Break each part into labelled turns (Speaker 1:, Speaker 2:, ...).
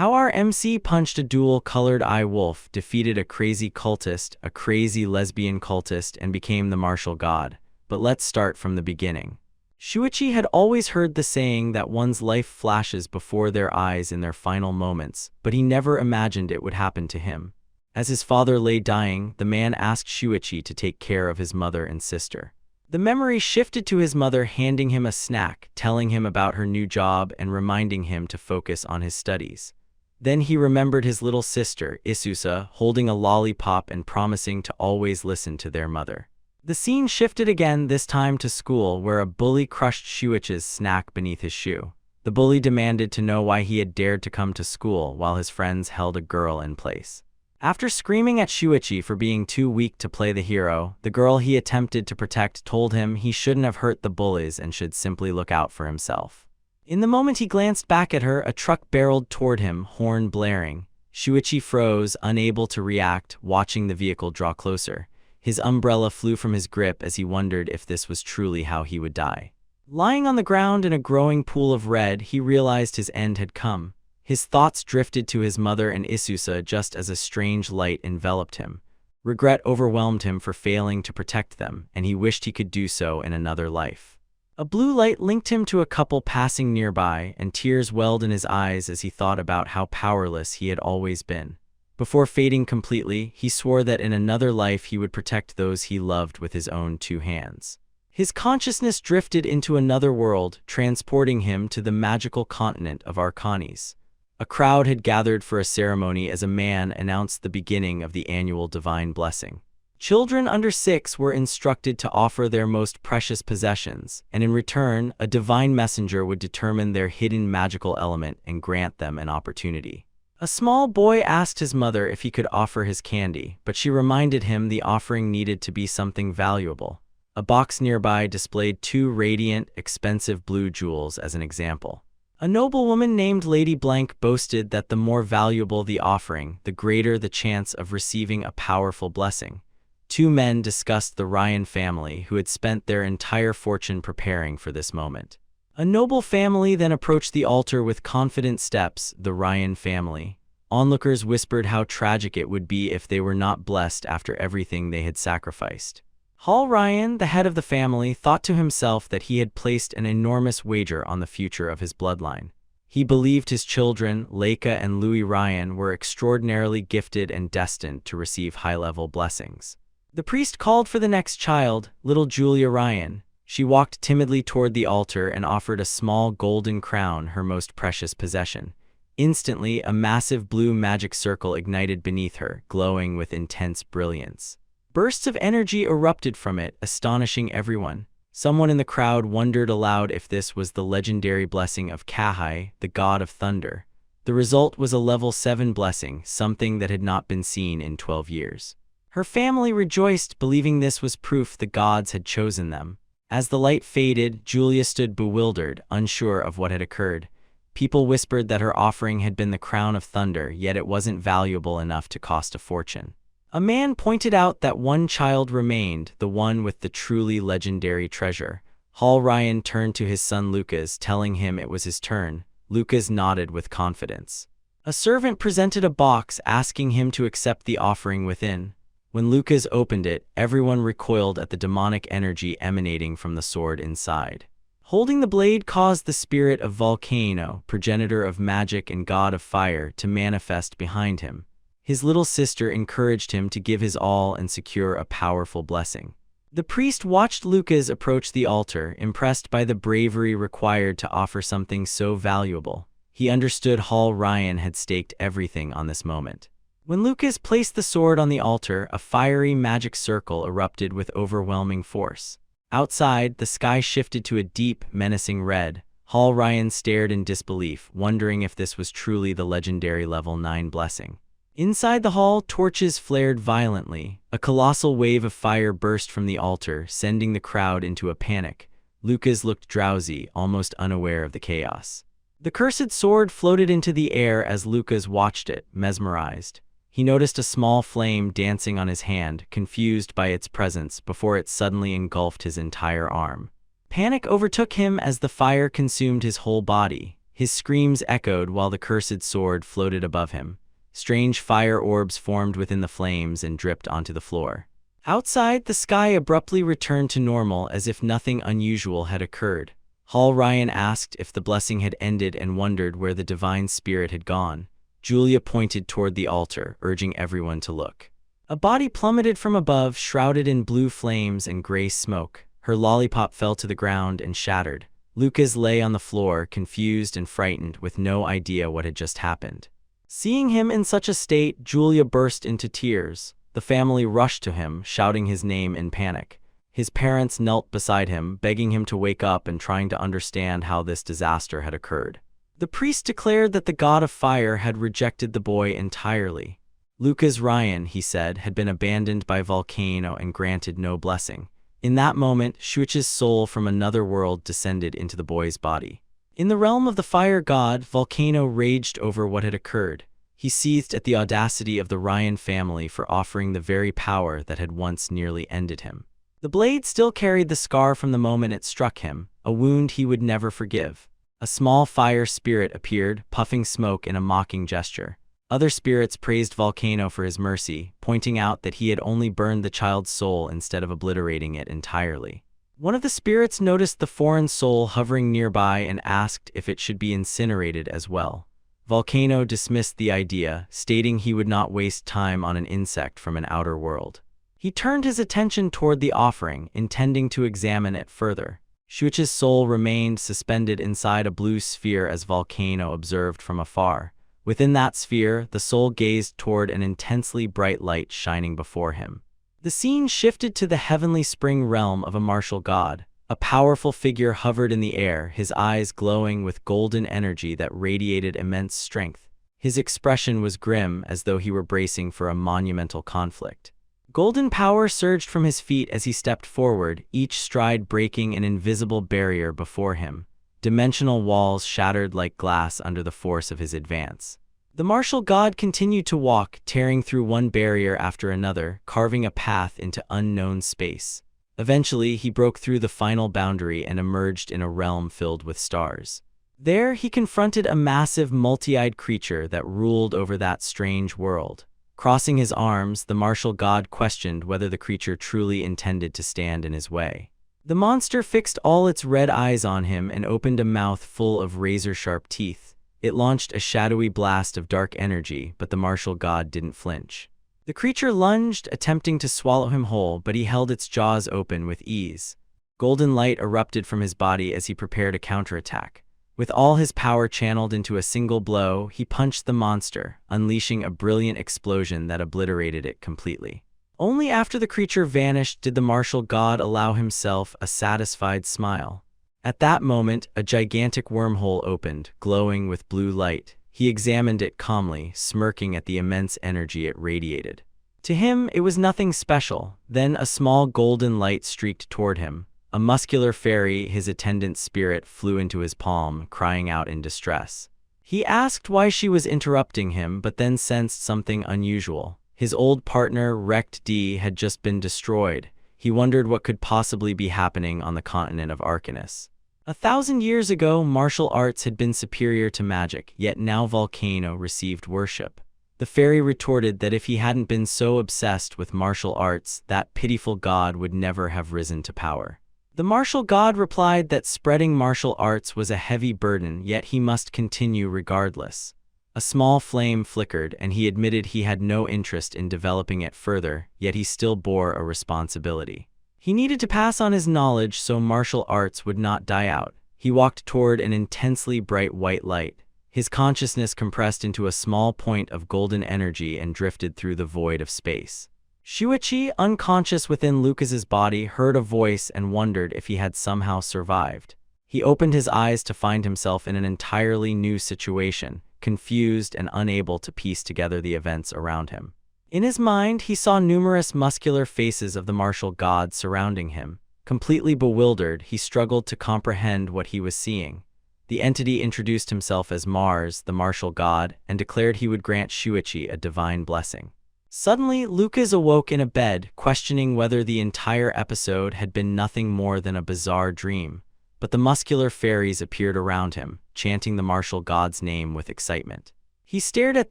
Speaker 1: How our MC punched a dual-colored eye wolf, defeated a crazy cultist, a crazy lesbian cultist, and became the martial god. But let's start from the beginning. Shuichi had always heard the saying that one's life flashes before their eyes in their final moments, but he never imagined it would happen to him. As his father lay dying, the man asked Shuichi to take care of his mother and sister. The memory shifted to his mother handing him a snack, telling him about her new job and reminding him to focus on his studies. Then he remembered his little sister, Isusa, holding a lollipop and promising to always listen to their mother. The scene shifted again, this time to school, where a bully crushed Shuichi's snack beneath his shoe. The bully demanded to know why he had dared to come to school while his friends held a girl in place. After screaming at Shuichi for being too weak to play the hero, the girl he attempted to protect told him he shouldn't have hurt the bullies and should simply look out for himself. In the moment he glanced back at her, a truck barreled toward him, horn blaring. Shuichi froze, unable to react, watching the vehicle draw closer. His umbrella flew from his grip as he wondered if this was truly how he would die. Lying on the ground in a growing pool of red, he realized his end had come. His thoughts drifted to his mother and Isusa just as a strange light enveloped him. Regret overwhelmed him for failing to protect them, and he wished he could do so in another life. A blue light linked him to a couple passing nearby, and tears welled in his eyes as he thought about how powerless he had always been. Before fading completely, he swore that in another life he would protect those he loved with his own two hands. His consciousness drifted into another world, transporting him to the magical continent of Arcanis. A crowd had gathered for a ceremony as a man announced the beginning of the annual divine blessing. Children under 6 were instructed to offer their most precious possessions, and in return, a divine messenger would determine their hidden magical element and grant them an opportunity. A small boy asked his mother if he could offer his candy, but she reminded him the offering needed to be something valuable. A box nearby displayed 2 radiant, expensive blue jewels as an example. A noblewoman named Lady Blank boasted that the more valuable the offering, the greater the chance of receiving a powerful blessing. 2 men discussed the Ryan family, who had spent their entire fortune preparing for this moment. A noble family then approached the altar with confident steps, the Ryan family. Onlookers whispered how tragic it would be if they were not blessed after everything they had sacrificed. Hall Ryan, the head of the family, thought to himself that he had placed an enormous wager on the future of his bloodline. He believed his children, Leica and Louis Ryan, were extraordinarily gifted and destined to receive high-level blessings. The priest called for the next child, little Julia Ryan. She walked timidly toward the altar and offered a small golden crown, her most precious possession. Instantly, a massive blue magic circle ignited beneath her, glowing with intense brilliance. Bursts of energy erupted from it, astonishing everyone. Someone in the crowd wondered aloud if this was the legendary blessing of Kahai, the god of thunder. The result was a level 7 blessing, something that had not been seen in 12 years. Her family rejoiced, believing this was proof the gods had chosen them. As the light faded, Julia stood bewildered, unsure of what had occurred. People whispered that her offering had been the crown of thunder, yet it wasn't valuable enough to cost a fortune. A man pointed out that one child remained, the one with the truly legendary treasure. Hall Ryan turned to his son Lucas, telling him it was his turn. Lucas nodded with confidence. A servant presented a box, asking him to accept the offering within. When Lucas opened it, everyone recoiled at the demonic energy emanating from the sword inside. Holding the blade caused the spirit of Volcano, progenitor of magic and god of fire, to manifest behind him. His little sister encouraged him to give his all and secure a powerful blessing. The priest watched Lucas approach the altar, impressed by the bravery required to offer something so valuable. He understood Hall Ryan had staked everything on this moment. When Lucas placed the sword on the altar, a fiery magic circle erupted with overwhelming force. Outside, the sky shifted to a deep, menacing red. Hall Ryan stared in disbelief, wondering if this was truly the legendary level 9 blessing. Inside the hall, torches flared violently. A colossal wave of fire burst from the altar, sending the crowd into a panic. Lucas looked drowsy, almost unaware of the chaos. The cursed sword floated into the air as Lucas watched it, mesmerized. He noticed a small flame dancing on his hand, confused by its presence, before it suddenly engulfed his entire arm. Panic overtook him as the fire consumed his whole body. His screams echoed while the cursed sword floated above him. Strange fire orbs formed within the flames and dripped onto the floor. Outside, the sky abruptly returned to normal as if nothing unusual had occurred. Hall Ryan asked if the blessing had ended and wondered where the divine spirit had gone. Julia pointed toward the altar, urging everyone to look. A body plummeted from above, shrouded in blue flames and gray smoke. Her lollipop fell to the ground and shattered. Lucas lay on the floor, confused and frightened, with no idea what had just happened. Seeing him in such a state, Julia burst into tears. The family rushed to him, shouting his name in panic. His parents knelt beside him, begging him to wake up and trying to understand how this disaster had occurred. The priest declared that the god of fire had rejected the boy entirely. Lucas Ryan, he said, had been abandoned by Volcano and granted no blessing. In that moment, Shuichi's soul from another world descended into the boy's body. In the realm of the fire god, Volcano raged over what had occurred. He seethed at the audacity of the Ryan family for offering the very power that had once nearly ended him. The blade still carried the scar from the moment it struck him, a wound he would never forgive. A small fire spirit appeared, puffing smoke in a mocking gesture. Other spirits praised Volcano for his mercy, pointing out that he had only burned the child's soul instead of obliterating it entirely. One of the spirits noticed the foreign soul hovering nearby and asked if it should be incinerated as well. Volcano dismissed the idea, stating he would not waste time on an insect from an outer world. He turned his attention toward the offering, intending to examine it further. Shuichi's soul remained suspended inside a blue sphere as Volcano observed from afar. Within that sphere, the soul gazed toward an intensely bright light shining before him. The scene shifted to the heavenly spring realm of a martial god. A powerful figure hovered in the air, his eyes glowing with golden energy that radiated immense strength. His expression was grim, as though he were bracing for a monumental conflict. Golden power surged from his feet as he stepped forward, each stride breaking an invisible barrier before him. Dimensional walls shattered like glass under the force of his advance. The martial god continued to walk, tearing through one barrier after another, carving a path into unknown space. Eventually, he broke through the final boundary and emerged in a realm filled with stars. There, he confronted a massive, multi-eyed creature that ruled over that strange world. Crossing his arms, the martial god questioned whether the creature truly intended to stand in his way. The monster fixed all its red eyes on him and opened a mouth full of razor-sharp teeth. It launched a shadowy blast of dark energy, but the martial god didn't flinch. The creature lunged, attempting to swallow him whole, but he held its jaws open with ease. Golden light erupted from his body as he prepared a counterattack. With all his power channeled into a single blow, he punched the monster, unleashing a brilliant explosion that obliterated it completely. Only after the creature vanished did the martial god allow himself a satisfied smile. At that moment, a gigantic wormhole opened, glowing with blue light. He examined it calmly, smirking at the immense energy it radiated. To him, it was nothing special. Then a small golden light streaked toward him. A muscular fairy, his attendant spirit, flew into his palm, crying out in distress. He asked why she was interrupting him, but then sensed something unusual. His old partner, Rect D, had just been destroyed. He wondered what could possibly be happening on the continent of Arcanus. 1,000 years ago, martial arts had been superior to magic, yet now Volcano received worship. The fairy retorted that if he hadn't been so obsessed with martial arts, that pitiful god would never have risen to power. The martial god replied that spreading martial arts was a heavy burden, yet he must continue regardless. A small flame flickered, and he admitted he had no interest in developing it further, yet he still bore a responsibility. He needed to pass on his knowledge so martial arts would not die out. He walked toward an intensely bright white light. His consciousness compressed into a small point of golden energy and drifted through the void of space. Shuichi, unconscious within Lucas's body, heard a voice and wondered if he had somehow survived. He opened his eyes to find himself in an entirely new situation, confused and unable to piece together the events around him. In his mind, he saw numerous muscular faces of the martial gods surrounding him. Completely bewildered, he struggled to comprehend what he was seeing. The entity introduced himself as Mars, the martial god, and declared he would grant Shuichi a divine blessing. Suddenly, Lucas awoke in a bed, questioning whether the entire episode had been nothing more than a bizarre dream. but the muscular fairies appeared around him, chanting the martial god's name with excitement. He stared at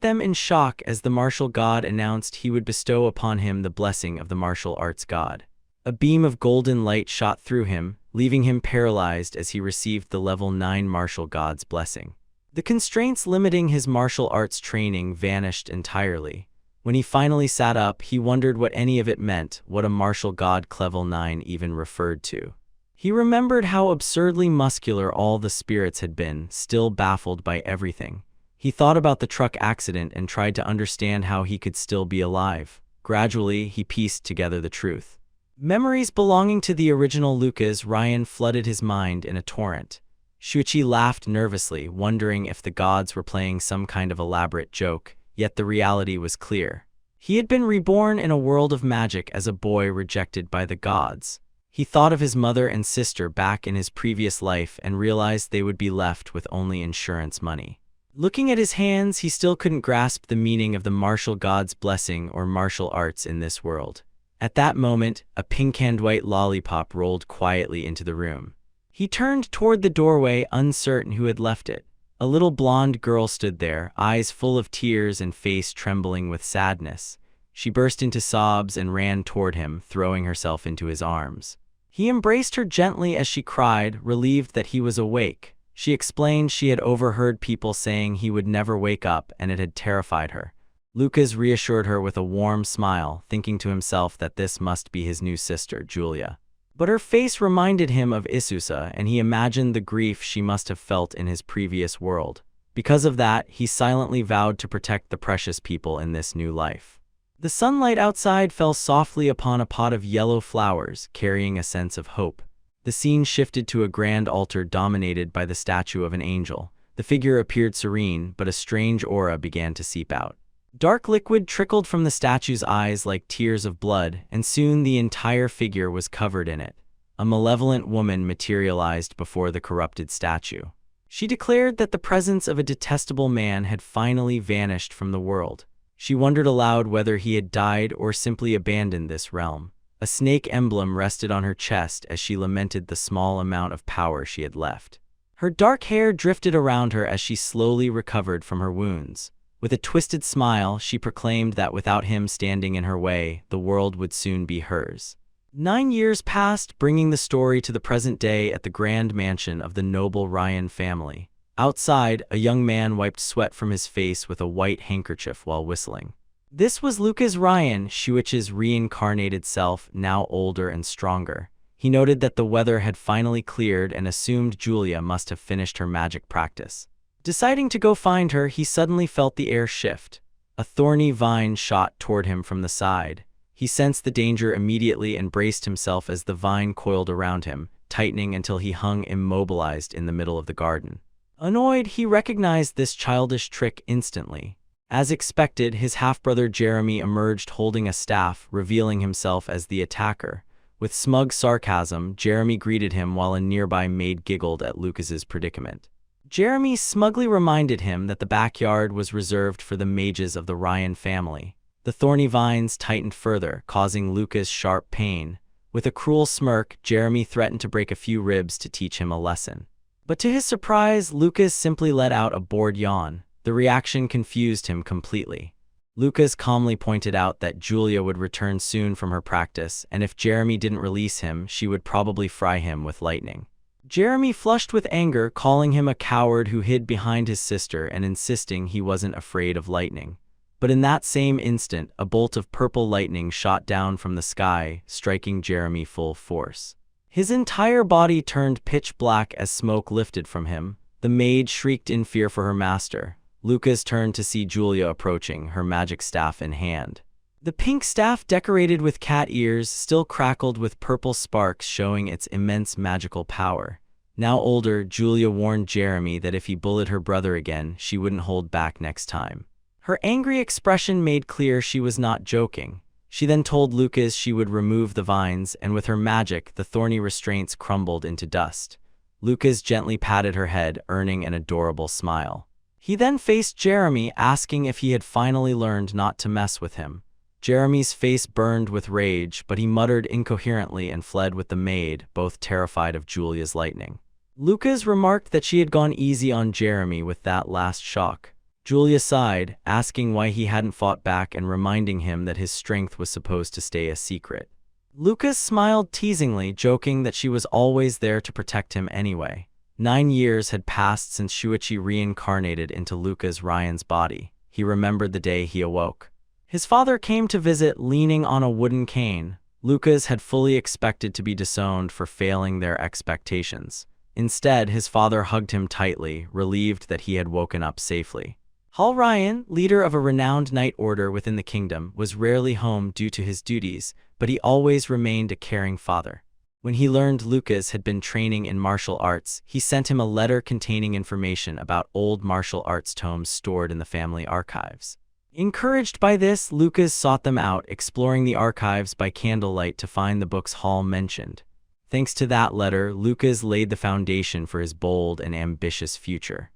Speaker 1: them in shock as the martial god announced he would bestow upon him the blessing of the martial arts god. A beam of golden light shot through him, leaving him paralyzed as he received the level 9 martial god's blessing. The constraints limiting his martial arts training vanished entirely. When he finally sat up, he wondered what any of it meant, what a martial god level 9 even referred to. He remembered how absurdly muscular all the spirits had been, still baffled by everything. He thought about the truck accident and tried to understand how he could still be alive. Gradually, he pieced together the truth. Memories belonging to the original Lucas Ryan flooded his mind in a torrent. Shuichi laughed nervously, wondering if the gods were playing some kind of elaborate joke, yet the reality was clear. He had been reborn in a world of magic as a boy rejected by the gods. He thought of his mother and sister back in his previous life and realized they would be left with only insurance money. Looking at his hands, he still couldn't grasp the meaning of the martial god's blessing or martial arts in this world. At that moment, a pink and white lollipop rolled quietly into the room. He turned toward the doorway, uncertain who had left it. A little blonde girl stood there, eyes full of tears and face trembling with sadness. She burst into sobs and ran toward him, throwing herself into his arms. He embraced her gently as she cried, relieved that he was awake. She explained she had overheard people saying he would never wake up, and it had terrified her. Lucas reassured her with a warm smile, thinking to himself that this must be his new sister, Julia. But her face reminded him of Isusa, and he imagined the grief she must have felt in his previous world. Because of that, he silently vowed to protect the precious people in this new life. The sunlight outside fell softly upon a pot of yellow flowers, carrying a sense of hope. The scene shifted to a grand altar dominated by the statue of an angel. The figure appeared serene, but a strange aura began to seep out. Dark liquid trickled from the statue's eyes like tears of blood, and soon the entire figure was covered in it. A malevolent woman materialized before the corrupted statue. She declared that the presence of a detestable man had finally vanished from the world. She wondered aloud whether he had died or simply abandoned this realm. A snake emblem rested on her chest as she lamented the small amount of power she had left. Her dark hair drifted around her as she slowly recovered from her wounds. With a twisted smile, she proclaimed that without him standing in her way, the world would soon be hers. 9 years passed, bringing the story to the present day at the grand mansion of the noble Ryan family. Outside, a young man wiped sweat from his face with a white handkerchief while whistling. This was Lucas Ryan, Shuichi's reincarnated self, now older and stronger. He noted that the weather had finally cleared and assumed Julia must have finished her magic practice. Deciding to go find her, he suddenly felt the air shift. A thorny vine shot toward him from the side. He sensed the danger immediately and braced himself as the vine coiled around him, tightening until he hung immobilized in the middle of the garden. Annoyed, he recognized this childish trick instantly. As expected, his half-brother Jeremy emerged holding a staff, revealing himself as the attacker. With smug sarcasm, Jeremy greeted him while a nearby maid giggled at Lucas's predicament. Jeremy smugly reminded him that the backyard was reserved for the mages of the Ryan family. The thorny vines tightened further, causing Lucas sharp pain. With a cruel smirk, Jeremy threatened to break a few ribs to teach him a lesson. But to his surprise, Lucas simply let out a bored yawn. The reaction confused him completely. Lucas calmly pointed out that Julia would return soon from her practice, and if Jeremy didn't release him, she would probably fry him with lightning. Jeremy flushed with anger, calling him a coward who hid behind his sister and insisting he wasn't afraid of lightning. But in that same instant, a bolt of purple lightning shot down from the sky, striking Jeremy full force. His entire body turned pitch black as smoke lifted from him. The maid shrieked in fear for her master. Lucas turned to see Julia approaching, her magic staff in hand. The pink staff, decorated with cat ears, still crackled with purple sparks, showing its immense magical power. Now older, Julia warned Jeremy that if he bullied her brother again, she wouldn't hold back next time. Her angry expression made clear she was not joking. She then told Lucas she would remove the vines, and with her magic, the thorny restraints crumbled into dust. Lucas gently patted her head, earning an adorable smile. He then faced Jeremy, asking if he had finally learned not to mess with him. Jeremy's face burned with rage, but he muttered incoherently and fled with the maid, both terrified of Julia's lightning. Lucas remarked that she had gone easy on Jeremy with that last shock. Julia sighed, asking why he hadn't fought back and reminding him that his strength was supposed to stay a secret. Lucas smiled teasingly, joking that she was always there to protect him anyway. 9 years had passed since Shuichi reincarnated into Lucas Ryan's body. He remembered the day he awoke. His father came to visit leaning on a wooden cane. Lucas had fully expected to be disowned for failing their expectations. Instead, his father hugged him tightly, relieved that he had woken up safely. Hall Ryan, leader of a renowned knight order within the kingdom, was rarely home due to his duties, but he always remained a caring father. When he learned Lucas had been training in martial arts, he sent him a letter containing information about old martial arts tomes stored in the family archives. Encouraged by this, Lucas sought them out, exploring the archives by candlelight to find the books Hall mentioned. Thanks to that letter, Lucas laid the foundation for his bold and ambitious future.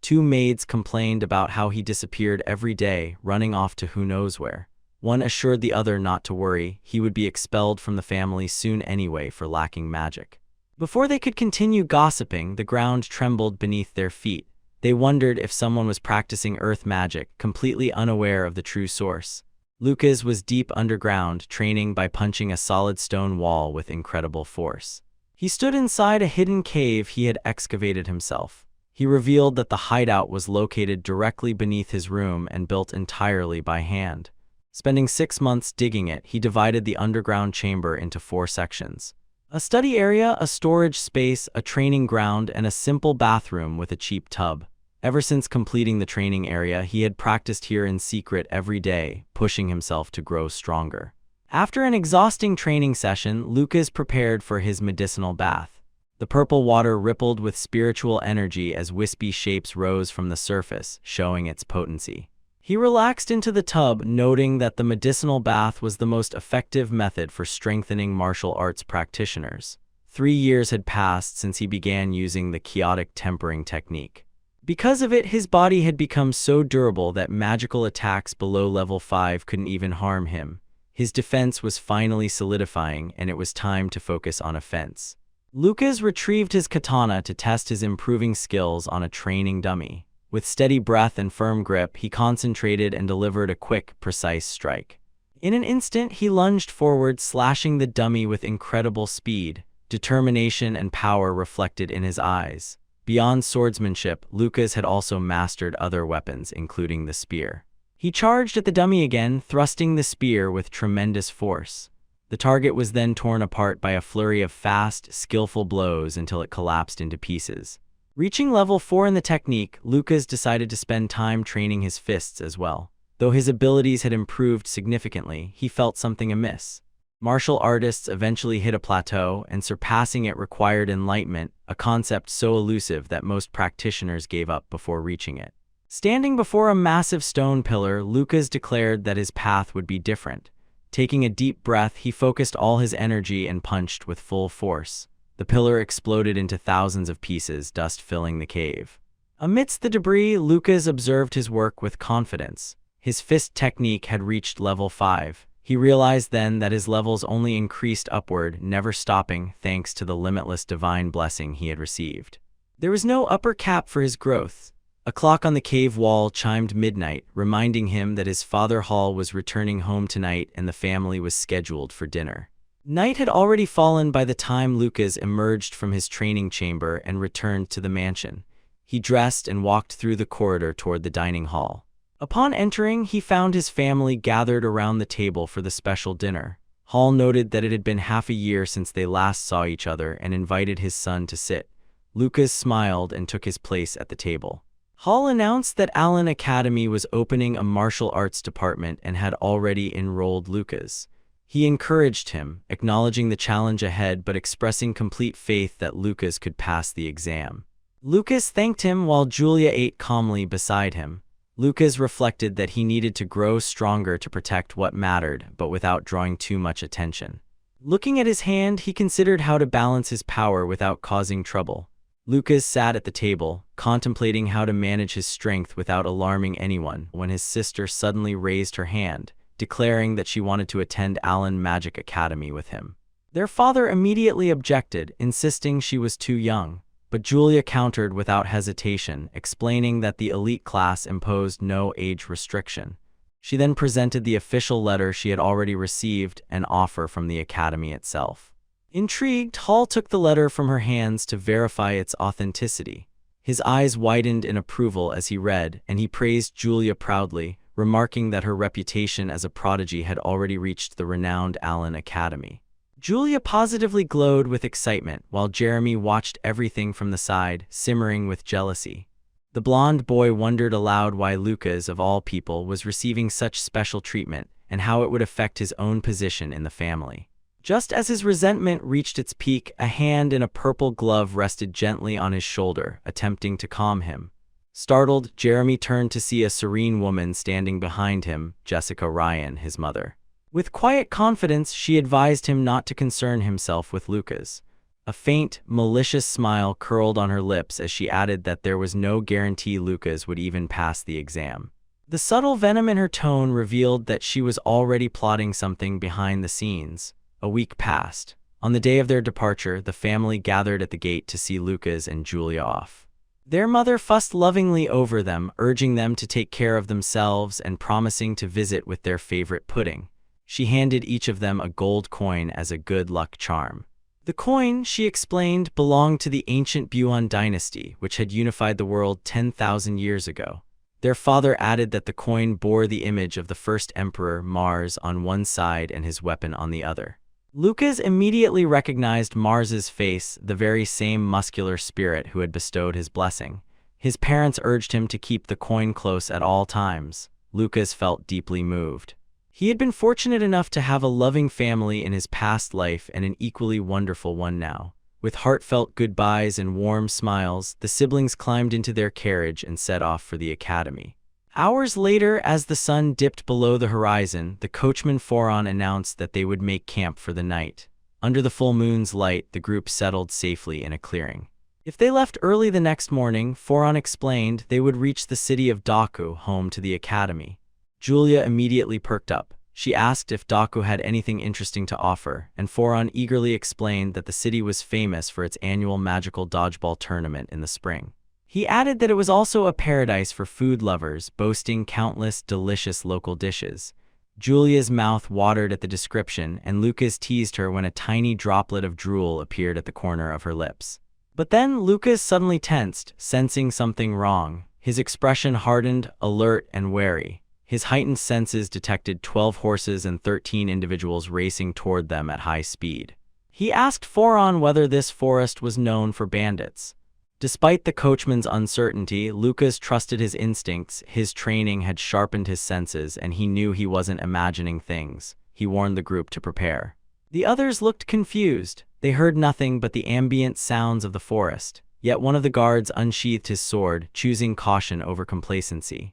Speaker 1: 2 maids complained about how he disappeared every day, running off to who knows where. One assured the other not to worry, he would be expelled from the family soon anyway for lacking magic. Before they could continue gossiping, the ground trembled beneath their feet. They wondered if someone was practicing earth magic, completely unaware of the true source. Lucas was deep underground, training by punching a solid stone wall with incredible force. He stood inside a hidden cave he had excavated himself. He revealed that the hideout was located directly beneath his room and built entirely by hand. Spending 6 months digging it, he divided the underground chamber into 4 sections. A study area, a storage space, a training ground, and a simple bathroom with a cheap tub. Ever since completing the training area, he had practiced here in secret every day, pushing himself to grow stronger. After an exhausting training session, Lucas prepared for his medicinal bath. The purple water rippled with spiritual energy as wispy shapes rose from the surface, showing its potency. He relaxed into the tub, noting that the medicinal bath was the most effective method for strengthening martial arts practitioners. 3 years had passed since he began using the chaotic tempering technique. Because of it, his body had become so durable that magical attacks below level 5 couldn't even harm him. His defense was finally solidifying, and it was time to focus on offense. Lucas retrieved his katana to test his improving skills on a training dummy. With steady breath and firm grip, he concentrated and delivered a quick, precise strike. In an instant, he lunged forward, slashing the dummy with incredible speed. Determination and power reflected in his eyes. Beyond swordsmanship, Lucas had also mastered other weapons, including the spear. He charged at the dummy again, thrusting the spear with tremendous force. The target was then torn apart by a flurry of fast, skillful blows until it collapsed into pieces. Reaching level 4 in the technique, Lucas decided to spend time training his fists as well. Though his abilities had improved significantly, he felt something amiss. Martial artists eventually hit a plateau, and surpassing it required enlightenment, a concept so elusive that most practitioners gave up before reaching it. Standing before a massive stone pillar, Lucas declared that his path would be different. Taking a deep breath, he focused all his energy and punched with full force. The pillar exploded into thousands of pieces, dust filling the cave. Amidst the debris, Lucas observed his work with confidence. His fist technique had reached level 5. He realized then that his levels only increased upward, never stopping, thanks to the limitless divine blessing he had received. There was no upper cap for his growth. A clock on the cave wall chimed midnight, reminding him that his father Hall was returning home tonight and the family was scheduled for dinner. Night had already fallen by the time Lucas emerged from his training chamber and returned to the mansion. He dressed and walked through the corridor toward the dining hall. Upon entering, he found his family gathered around the table for the special dinner. Hall noted that it had been half a year since they last saw each other and invited his son to sit. Lucas smiled and took his place at the table. Hall announced that Allen Academy was opening a martial arts department and had already enrolled Lucas. He encouraged him, acknowledging the challenge ahead but expressing complete faith that Lucas could pass the exam. Lucas thanked him while Julia ate calmly beside him. Lucas reflected that he needed to grow stronger to protect what mattered, but without drawing too much attention. Looking at his hand, he considered how to balance his power without causing trouble. Lucas sat at the table, contemplating how to manage his strength without alarming anyone, when his sister suddenly raised her hand, declaring that she wanted to attend Allen Magic Academy with him. Their father immediately objected, insisting she was too young. but Julia countered without hesitation, explaining that the elite class imposed no age restriction. She then presented the official letter she had already received, an offer from the academy itself. Intrigued, Hall took the letter from her hands to verify its authenticity. His eyes widened in approval as he read, and he praised Julia proudly, remarking that her reputation as a prodigy had already reached the renowned Allen Academy. Julia positively glowed with excitement, while Jeremy watched everything from the side, simmering with jealousy. The blonde boy wondered aloud why Lucas, of all people, was receiving such special treatment, and how it would affect his own position in the family. Just as his resentment reached its peak, a hand in a purple glove rested gently on his shoulder, attempting to calm him. Startled, Jeremy turned to see a serene woman standing behind him, Jessica Ryan, his mother. With quiet confidence, she advised him not to concern himself with Lucas. A faint, malicious smile curled on her lips as she added that there was no guarantee Lucas would even pass the exam. The subtle venom in her tone revealed that she was already plotting something behind the scenes. A week passed. On the day of their departure, the family gathered at the gate to see Lucas and Julia off. Their mother fussed lovingly over them, urging them to take care of themselves and promising to visit with their favorite pudding. She handed each of them a gold coin as a good luck charm. The coin, she explained, belonged to the ancient Buon dynasty, which had unified the world 10,000 years ago. Their father added that the coin bore the image of the first emperor, Mars, on one side and his weapon on the other. Lucas immediately recognized Mars's face, the very same muscular spirit who had bestowed his blessing. His parents urged him to keep the coin close at all times. Lucas felt deeply moved. He had been fortunate enough to have a loving family in his past life and an equally wonderful one now. With heartfelt goodbyes and warm smiles, the siblings climbed into their carriage and set off for the academy. Hours later, as the sun dipped below the horizon, the coachman Foron announced that they would make camp for the night. Under the full moon's light, the group settled safely in a clearing. If they left early the next morning, Foron explained, they would reach the city of Daku, home to the academy. Julia immediately perked up. She asked if Daku had anything interesting to offer, and Foron eagerly explained that the city was famous for its annual magical dodgeball tournament in the spring. He added that it was also a paradise for food lovers, boasting countless delicious local dishes. Julia's mouth watered at the description, and Lucas teased her when a tiny droplet of drool appeared at the corner of her lips. But then Lucas suddenly tensed, sensing something wrong. His expression hardened, alert and wary. His heightened senses detected 12 horses and 13 individuals racing toward them at high speed. He asked Foron whether this forest was known for bandits. Despite the coachman's uncertainty, Lucas trusted his instincts. His training had sharpened his senses, and he knew he wasn't imagining things. He warned the group to prepare. The others looked confused. They heard nothing but the ambient sounds of the forest. Yet one of the guards unsheathed his sword, choosing caution over complacency.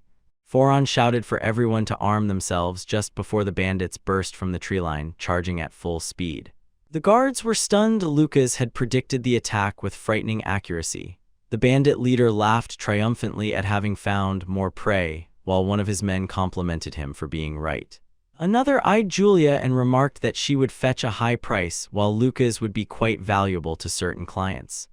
Speaker 1: Foron shouted for everyone to arm themselves just before the bandits burst from the tree line, charging at full speed. The guards were stunned. Lucas had predicted the attack with frightening accuracy. The bandit leader laughed triumphantly at having found more prey, while one of his men complimented him for being right. Another eyed Julia and remarked that she would fetch a high price, while Lucas would be quite valuable to certain clients.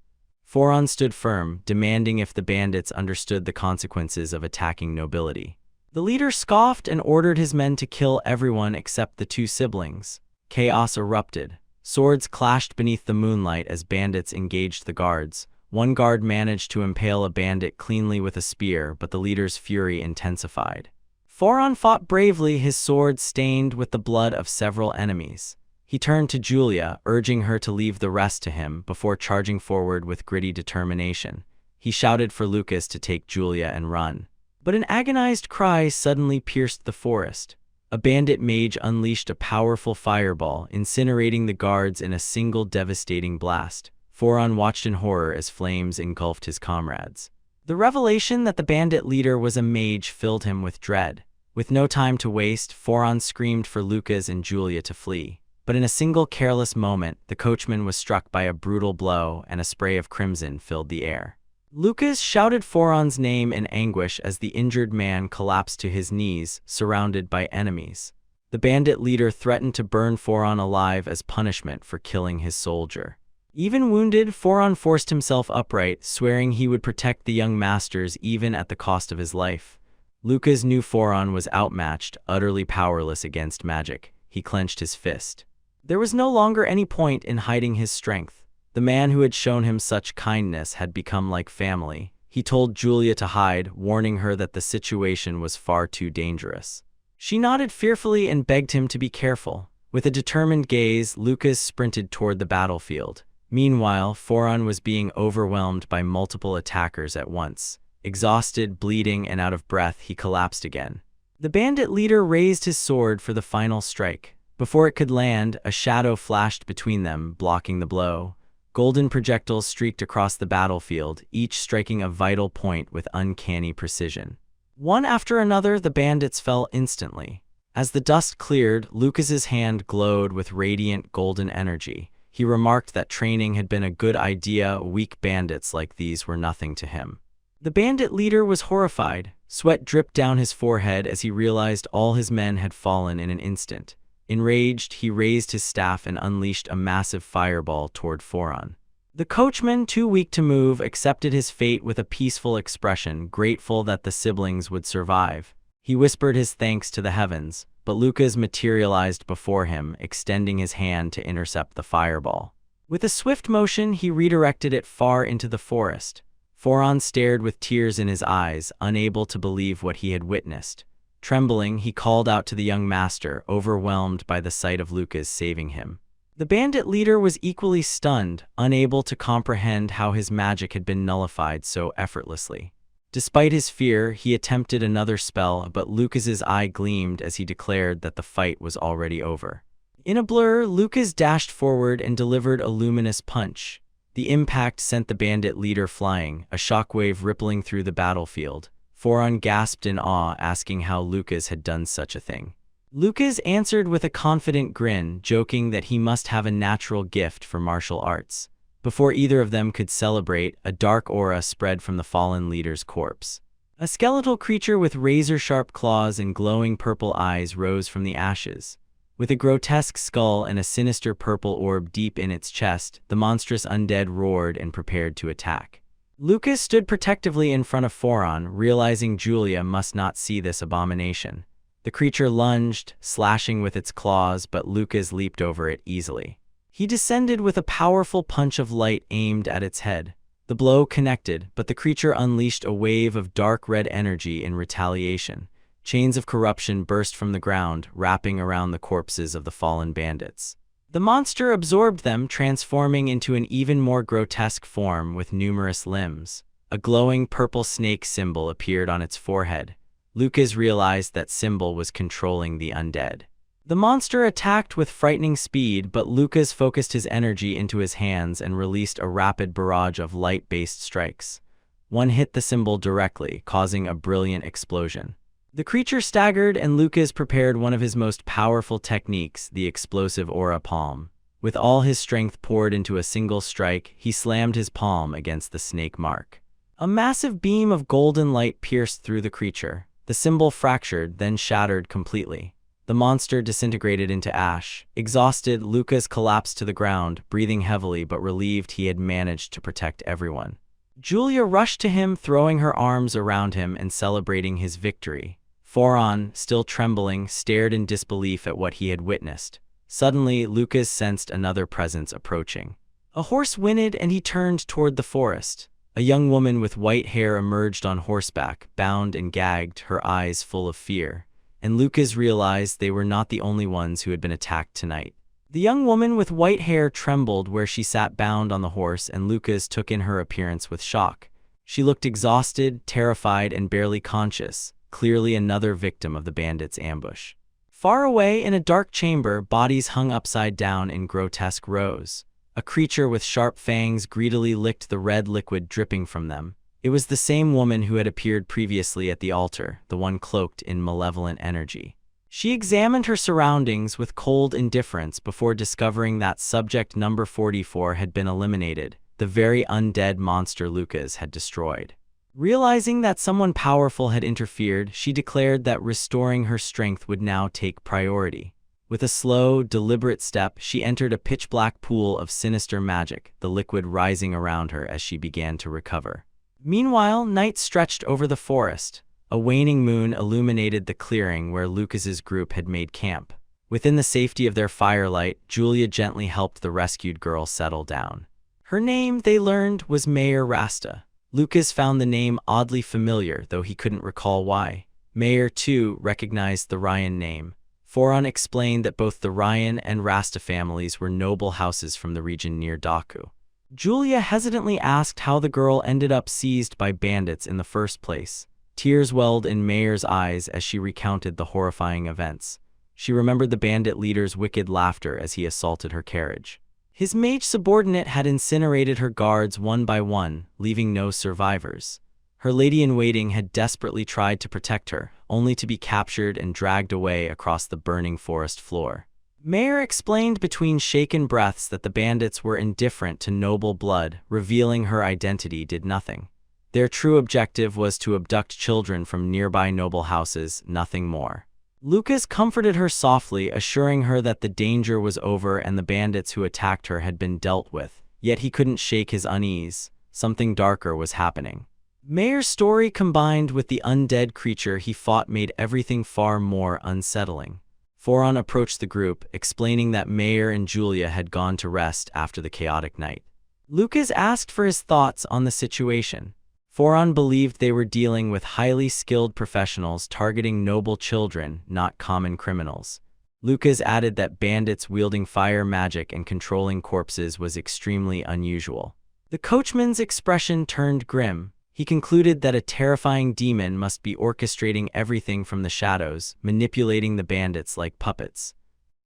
Speaker 1: Foron stood firm, demanding if the bandits understood the consequences of attacking nobility. The leader scoffed and ordered his men to kill everyone except the two siblings. Chaos erupted. Swords clashed beneath the moonlight as bandits engaged the guards. One guard managed to impale a bandit cleanly with a spear, but the leader's fury intensified. Foron fought bravely, his sword stained with the blood of several enemies. He turned to Julia, urging her to leave the rest to him before charging forward with gritty determination. He shouted for Lucas to take Julia and run. But an agonized cry suddenly pierced the forest. A bandit mage unleashed a powerful fireball, incinerating the guards in a single devastating blast. Foron watched in horror as flames engulfed his comrades. The revelation that the bandit leader was a mage filled him with dread. With no time to waste, Foron screamed for Lucas and Julia to flee. But in a single careless moment, the coachman was struck by a brutal blow, and a spray of crimson filled the air. Lucas shouted Foron's name in anguish as the injured man collapsed to his knees, surrounded by enemies. The bandit leader threatened to burn Foron alive as punishment for killing his soldier. Even wounded, Foron forced himself upright, swearing he would protect the young masters even at the cost of his life. Lucas knew Foron was outmatched, utterly powerless against magic. He clenched his fist. There was no longer any point in hiding his strength. The man who had shown him such kindness had become like family. He told Julia to hide, warning her that the situation was far too dangerous. She nodded fearfully and begged him to be careful. With a determined gaze, Lucas sprinted toward the battlefield. Meanwhile, Foron was being overwhelmed by multiple attackers at once. Exhausted, bleeding, and out of breath, he collapsed again. The bandit leader raised his sword for the final strike. Before it could land, a shadow flashed between them, blocking the blow. Golden projectiles streaked across the battlefield, each striking a vital point with uncanny precision. One after another, the bandits fell instantly. As the dust cleared, Lucas's hand glowed with radiant golden energy. He remarked that training had been a good idea. Weak bandits like these were nothing to him. The bandit leader was horrified. Sweat dripped down his forehead as he realized all his men had fallen in an instant. Enraged, he raised his staff and unleashed a massive fireball toward Foron. The coachman, too weak to move, accepted his fate with a peaceful expression, grateful that the siblings would survive. He whispered his thanks to the heavens, but Lucas materialized before him, extending his hand to intercept the fireball. With a swift motion, he redirected it far into the forest. Foron stared with tears in his eyes, unable to believe what he had witnessed. Trembling, he called out to the young master, overwhelmed by the sight of Lucas saving him. The bandit leader was equally stunned, unable to comprehend how his magic had been nullified so effortlessly. Despite his fear, he attempted another spell, but Lucas's eye gleamed as he declared that the fight was already over. In a blur, Lucas dashed forward and delivered a luminous punch. The impact sent the bandit leader flying, a shockwave rippling through the battlefield. Foron gasped in awe, asking how Lucas had done such a thing. Lucas answered with a confident grin, joking that he must have a natural gift for martial arts. Before either of them could celebrate, a dark aura spread from the fallen leader's corpse. A skeletal creature with razor-sharp claws and glowing purple eyes rose from the ashes. With a grotesque skull and a sinister purple orb deep in its chest, the monstrous undead roared and prepared to attack. Lucas stood protectively in front of Foron, realizing Julia must not see this abomination. The creature lunged, slashing with its claws, but Lucas leaped over it easily. He descended with a powerful punch of light aimed at its head. The blow connected, but the creature unleashed a wave of dark red energy in retaliation. Chains of corruption burst from the ground, wrapping around the corpses of the fallen bandits. The monster absorbed them, transforming into an even more grotesque form with numerous limbs. A glowing purple snake symbol appeared on its forehead. Lucas realized that symbol was controlling the undead. The monster attacked with frightening speed, but Lucas focused his energy into his hands and released a rapid barrage of light-based strikes. One hit the symbol directly, causing a brilliant explosion. The creature staggered, and Lucas prepared one of his most powerful techniques, the explosive aura palm. With all his strength poured into a single strike, he slammed his palm against the snake mark. A massive beam of golden light pierced through the creature. The symbol fractured, then shattered completely. The monster disintegrated into ash. Exhausted, Lucas collapsed to the ground, breathing heavily but relieved he had managed to protect everyone. Julia rushed to him, throwing her arms around him and celebrating his victory. Foron, still trembling, stared in disbelief at what he had witnessed. Suddenly, Lucas sensed another presence approaching. A horse whinnied and he turned toward the forest. A young woman with white hair emerged on horseback, bound and gagged, her eyes full of fear. And Lucas realized they were not the only ones who had been attacked tonight. The young woman with white hair trembled where she sat bound on the horse, and Lucas took in her appearance with shock. She looked exhausted, terrified, and barely conscious. Clearly another victim of the bandits' ambush. Far away in a dark chamber, bodies hung upside down in grotesque rows. A creature with sharp fangs greedily licked the red liquid dripping from them. It was the same woman who had appeared previously at the altar, the one cloaked in malevolent energy. She examined her surroundings with cold indifference before discovering that subject number 44 had been eliminated, the very undead monster Lucas had destroyed. Realizing that someone powerful had interfered, she declared that restoring her strength would now take priority. With a slow, deliberate step, she entered a pitch-black pool of sinister magic, the liquid rising around her as she began to recover. Meanwhile, night stretched over the forest. A waning moon illuminated the clearing where Lucas's group had made camp. Within the safety of their firelight, Julia gently helped the rescued girl settle down. Her name, they learned, was Mayor Rasta. Lucas found the name oddly familiar, though he couldn't recall why. Mayor, too, recognized the Ryan name. Foron explained that both the Ryan and Rasta families were noble houses from the region near Daku. Julia hesitantly asked how the girl ended up seized by bandits in the first place. Tears welled in Mayor's eyes as she recounted the horrifying events. She remembered the bandit leader's wicked laughter as he assaulted her carriage. His mage subordinate had incinerated her guards one by one, leaving no survivors. Her lady-in-waiting had desperately tried to protect her, only to be captured and dragged away across the burning forest floor. Mayor explained between shaken breaths that the bandits were indifferent to noble blood, revealing her identity did nothing. Their true objective was to abduct children from nearby noble houses, nothing more. Lucas comforted her softly, assuring her that the danger was over and the bandits who attacked her had been dealt with, yet he couldn't shake his unease. Something darker was happening. Mayor's story combined with the undead creature he fought made everything far more unsettling. Foron approached the group, explaining that Mayor and Julia had gone to rest after the chaotic night. Lucas asked for his thoughts on the situation. Foron believed they were dealing with highly skilled professionals targeting noble children, not common criminals. Lucas added that bandits wielding fire magic and controlling corpses was extremely unusual. The coachman's expression turned grim. He concluded that a terrifying demon must be orchestrating everything from the shadows, manipulating the bandits like puppets.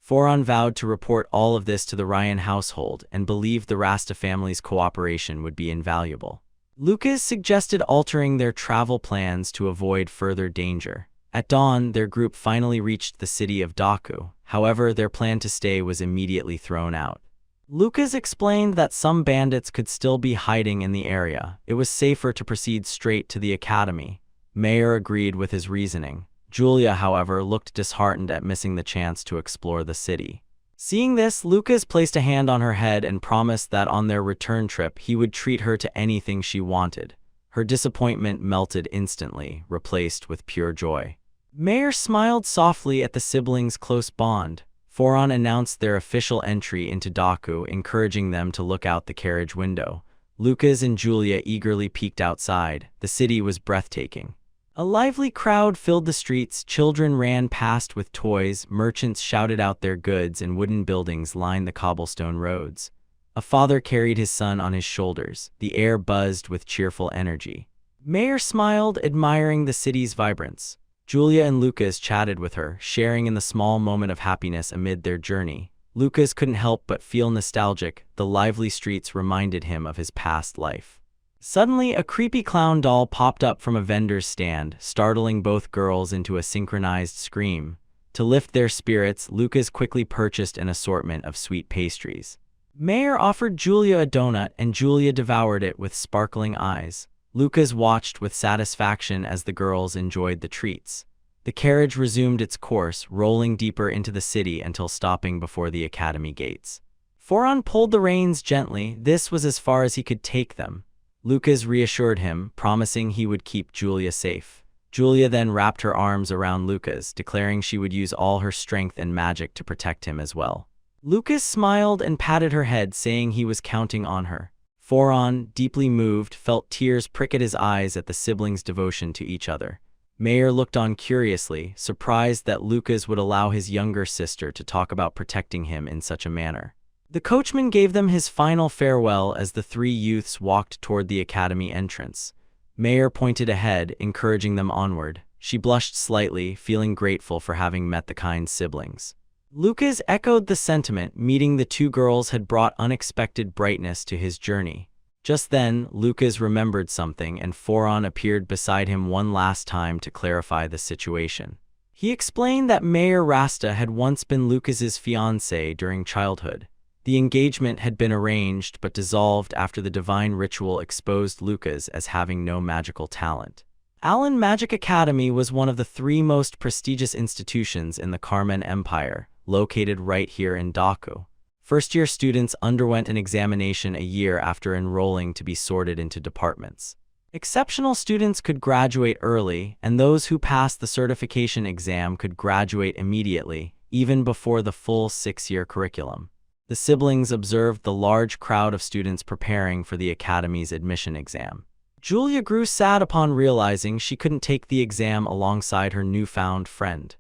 Speaker 1: Foron vowed to report all of this to the Ryan household and believed the Rasta family's cooperation would be invaluable. Lucas suggested altering their travel plans to avoid further danger. At dawn, their group finally reached the city of Daku. However, their plan to stay was immediately thrown out. Lucas explained that some bandits could still be hiding in the area. It was safer to proceed straight to the academy. Mayor agreed with his reasoning. Julia, however, looked disheartened at missing the chance to explore the city. Seeing this, Lucas placed a hand on her head and promised that on their return trip he would treat her to anything she wanted. Her disappointment melted instantly, replaced with pure joy. Mayor smiled softly at the siblings' close bond. Foron announced their official entry into Daku, encouraging them to look out the carriage window. Lucas and Julia eagerly peeked outside. The city was breathtaking. A lively crowd filled the streets, children ran past with toys, merchants shouted out their goods, and wooden buildings lined the cobblestone roads. A father carried his son on his shoulders. The air buzzed with cheerful energy. Mayor smiled, admiring the city's vibrance. Julia and Lucas chatted with her, sharing in the small moment of happiness amid their journey. Lucas couldn't help but feel nostalgic. The lively streets reminded him of his past life. Suddenly, a creepy clown doll popped up from a vendor's stand, startling both girls into a synchronized scream. To lift their spirits, Lucas quickly purchased an assortment of sweet pastries. Mayor offered Julia a donut, and Julia devoured it with sparkling eyes. Lucas watched with satisfaction as the girls enjoyed the treats. The carriage resumed its course, rolling deeper into the city until stopping before the academy gates. Foron pulled the reins gently. This was as far as he could take them. Lucas reassured him, promising he would keep Julia safe. Julia then wrapped her arms around Lucas, declaring she would use all her strength and magic to protect him as well. Lucas smiled and patted her head, saying he was counting on her. Foron, deeply moved, felt tears prick at his eyes at the siblings' devotion to each other. Mayor looked on curiously, surprised that Lucas would allow his younger sister to talk about protecting him in such a manner. The coachman gave them his final farewell as the three youths walked toward the academy entrance. Mayor pointed ahead, encouraging them onward. She blushed slightly, feeling grateful for having met the kind siblings. Lucas echoed the sentiment. Meeting the two girls had brought unexpected brightness to his journey. Just then, Lucas remembered something, and Foron appeared beside him one last time to clarify the situation. He explained that Mayor Rasta had once been Lucas's fiancée during childhood. The engagement had been arranged but dissolved after the divine ritual exposed Lucas as having no magical talent. Allen Magic Academy was one of the three most prestigious institutions in the Carmen Empire, located right here in Daku. First-year students underwent an examination a year after enrolling to be sorted into departments. Exceptional students could graduate early, and those who passed the certification exam could graduate immediately, even before the full 6-year curriculum. The siblings observed the large crowd of students preparing for the academy's admission exam. Julia grew sad upon realizing she couldn't take the exam alongside her newfound friend.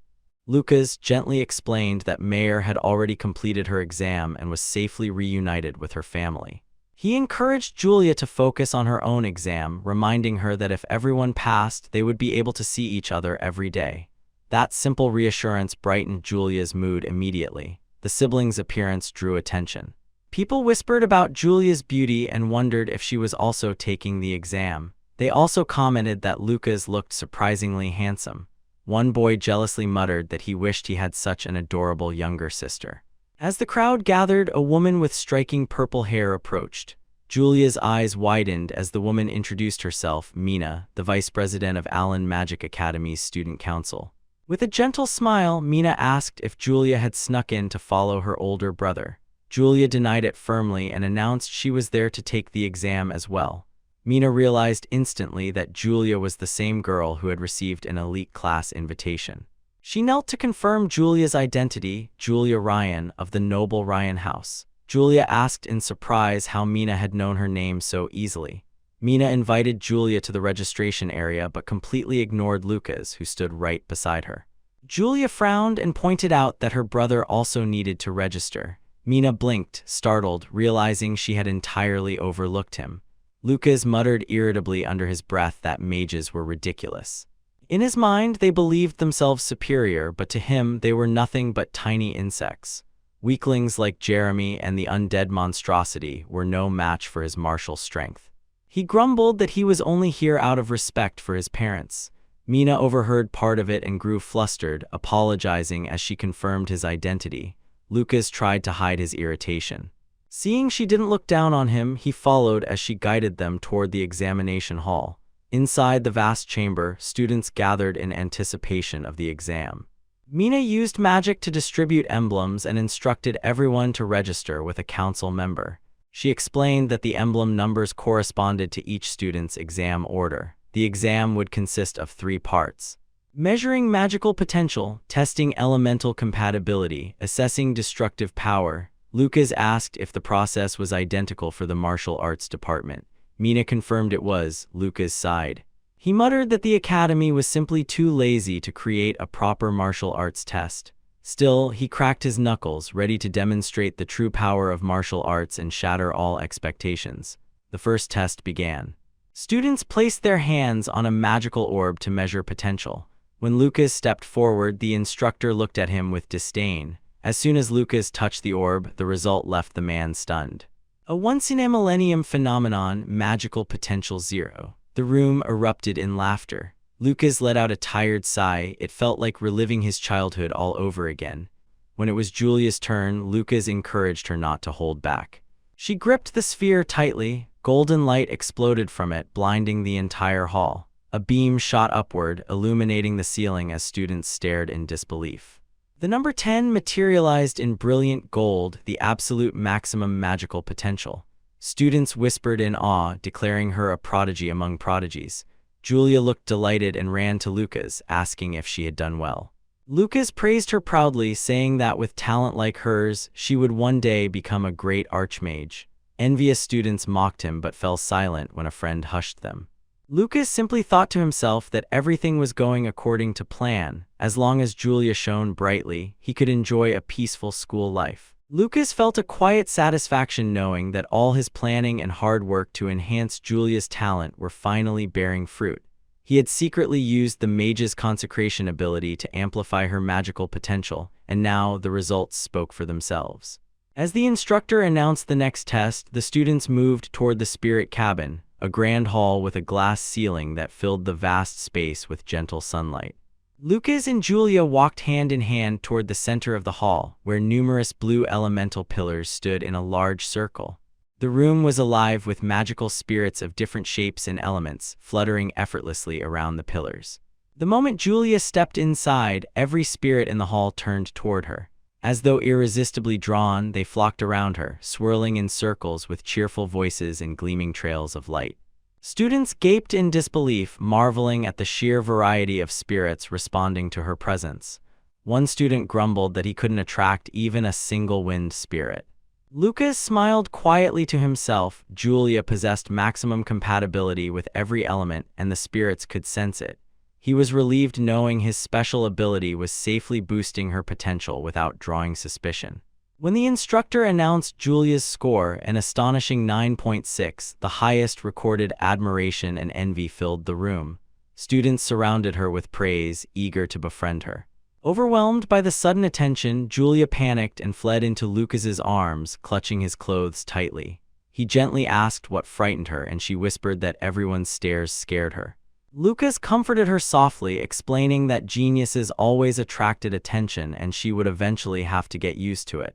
Speaker 1: Lucas gently explained that Mayer had already completed her exam and was safely reunited with her family. He encouraged Julia to focus on her own exam, reminding her that if everyone passed, they would be able to see each other every day. That simple reassurance brightened Julia's mood immediately. The siblings' appearance drew attention. People whispered about Julia's beauty and wondered if she was also taking the exam. They also commented that Lucas looked surprisingly handsome. One boy jealously muttered that he wished he had such an adorable younger sister. As the crowd gathered, a woman with striking purple hair approached. Julia's eyes widened as the woman introduced herself, Mina, the vice president of Allen Magic Academy's student council. With a gentle smile, Mina asked if Julia had snuck in to follow her older brother. Julia denied it firmly and announced she was there to take the exam as well. Mina realized instantly that Julia was the same girl who had received an elite class invitation. She knelt to confirm Julia's identity, Julia Ryan of the noble Ryan house. Julia asked in surprise how Mina had known her name so easily. Mina invited Julia to the registration area but completely ignored Lucas, who stood right beside her. Julia frowned and pointed out that her brother also needed to register. Mina blinked, startled, realizing she had entirely overlooked him. Lucas muttered irritably under his breath that mages were ridiculous. In his mind, they believed themselves superior, but to him, they were nothing but tiny insects. Weaklings like Jeremy and the undead monstrosity were no match for his martial strength. He grumbled that he was only here out of respect for his parents. Mina overheard part of it and grew flustered, apologizing as she confirmed his identity. Lucas tried to hide his irritation. Seeing she didn't look down on him, he followed as she guided them toward the examination hall. Inside the vast chamber, students gathered in anticipation of the exam. Mina used magic to distribute emblems and instructed everyone to register with a council member. She explained that the emblem numbers corresponded to each student's exam order. The exam would consist of 3 parts: measuring magical potential, testing elemental compatibility, assessing destructive power. Lucas asked if the process was identical for the martial arts department. Mina confirmed it was. Lucas sighed. He muttered that the academy was simply too lazy to create a proper martial arts test. Still, he cracked his knuckles, ready to demonstrate the true power of martial arts and shatter all expectations. The first test began. Students placed their hands on a magical orb to measure potential. When Lucas stepped forward, the instructor looked at him with disdain. As soon as Lucas touched the orb, the result left the man stunned. A once-in-a-millennium phenomenon, magical potential 0. The room erupted in laughter. Lucas let out a tired sigh. It felt like reliving his childhood all over again. When it was Julia's turn, Lucas encouraged her not to hold back. She gripped the sphere tightly. Golden light exploded from it, blinding the entire hall. A beam shot upward, illuminating the ceiling as students stared in disbelief. The number 10 materialized in brilliant gold, the absolute maximum magical potential. Students whispered in awe, declaring her a prodigy among prodigies. Julia looked delighted and ran to Lucas, asking if she had done well. Lucas praised her proudly, saying that with talent like hers, she would one day become a great archmage. Envious students mocked him but fell silent when a friend hushed them. Lucas simply thought to himself that everything was going according to plan. As long as Julia shone brightly, he could enjoy a peaceful school life. Lucas felt a quiet satisfaction knowing that all his planning and hard work to enhance Julia's talent were finally bearing fruit. He had secretly used the mage's consecration ability to amplify her magical potential, and now the results spoke for themselves. As the instructor announced the next test, the students moved toward the spirit cabin, a grand hall with a glass ceiling that filled the vast space with gentle sunlight. Lucas and Julia walked hand in hand toward the center of the hall, where numerous blue elemental pillars stood in a large circle. The room was alive with magical spirits of different shapes and elements, fluttering effortlessly around the pillars. The moment Julia stepped inside, every spirit in the hall turned toward her. As though irresistibly drawn, they flocked around her, swirling in circles with cheerful voices and gleaming trails of light. Students gaped in disbelief, marveling at the sheer variety of spirits responding to her presence. One student grumbled that he couldn't attract even a single wind spirit. Lucas smiled quietly to himself. Julia possessed maximum compatibility with every element, and the spirits could sense it. He was relieved knowing his special ability was safely boosting her potential without drawing suspicion. When the instructor announced Julia's score, an astonishing 9.6, the highest recorded, admiration and envy filled the room. Students surrounded her with praise, eager to befriend her. Overwhelmed by the sudden attention, Julia panicked and fled into Lucas's arms, clutching his clothes tightly. He gently asked what frightened her, and she whispered that everyone's stares scared her. Lucas comforted her softly, explaining that geniuses always attracted attention and she would eventually have to get used to it.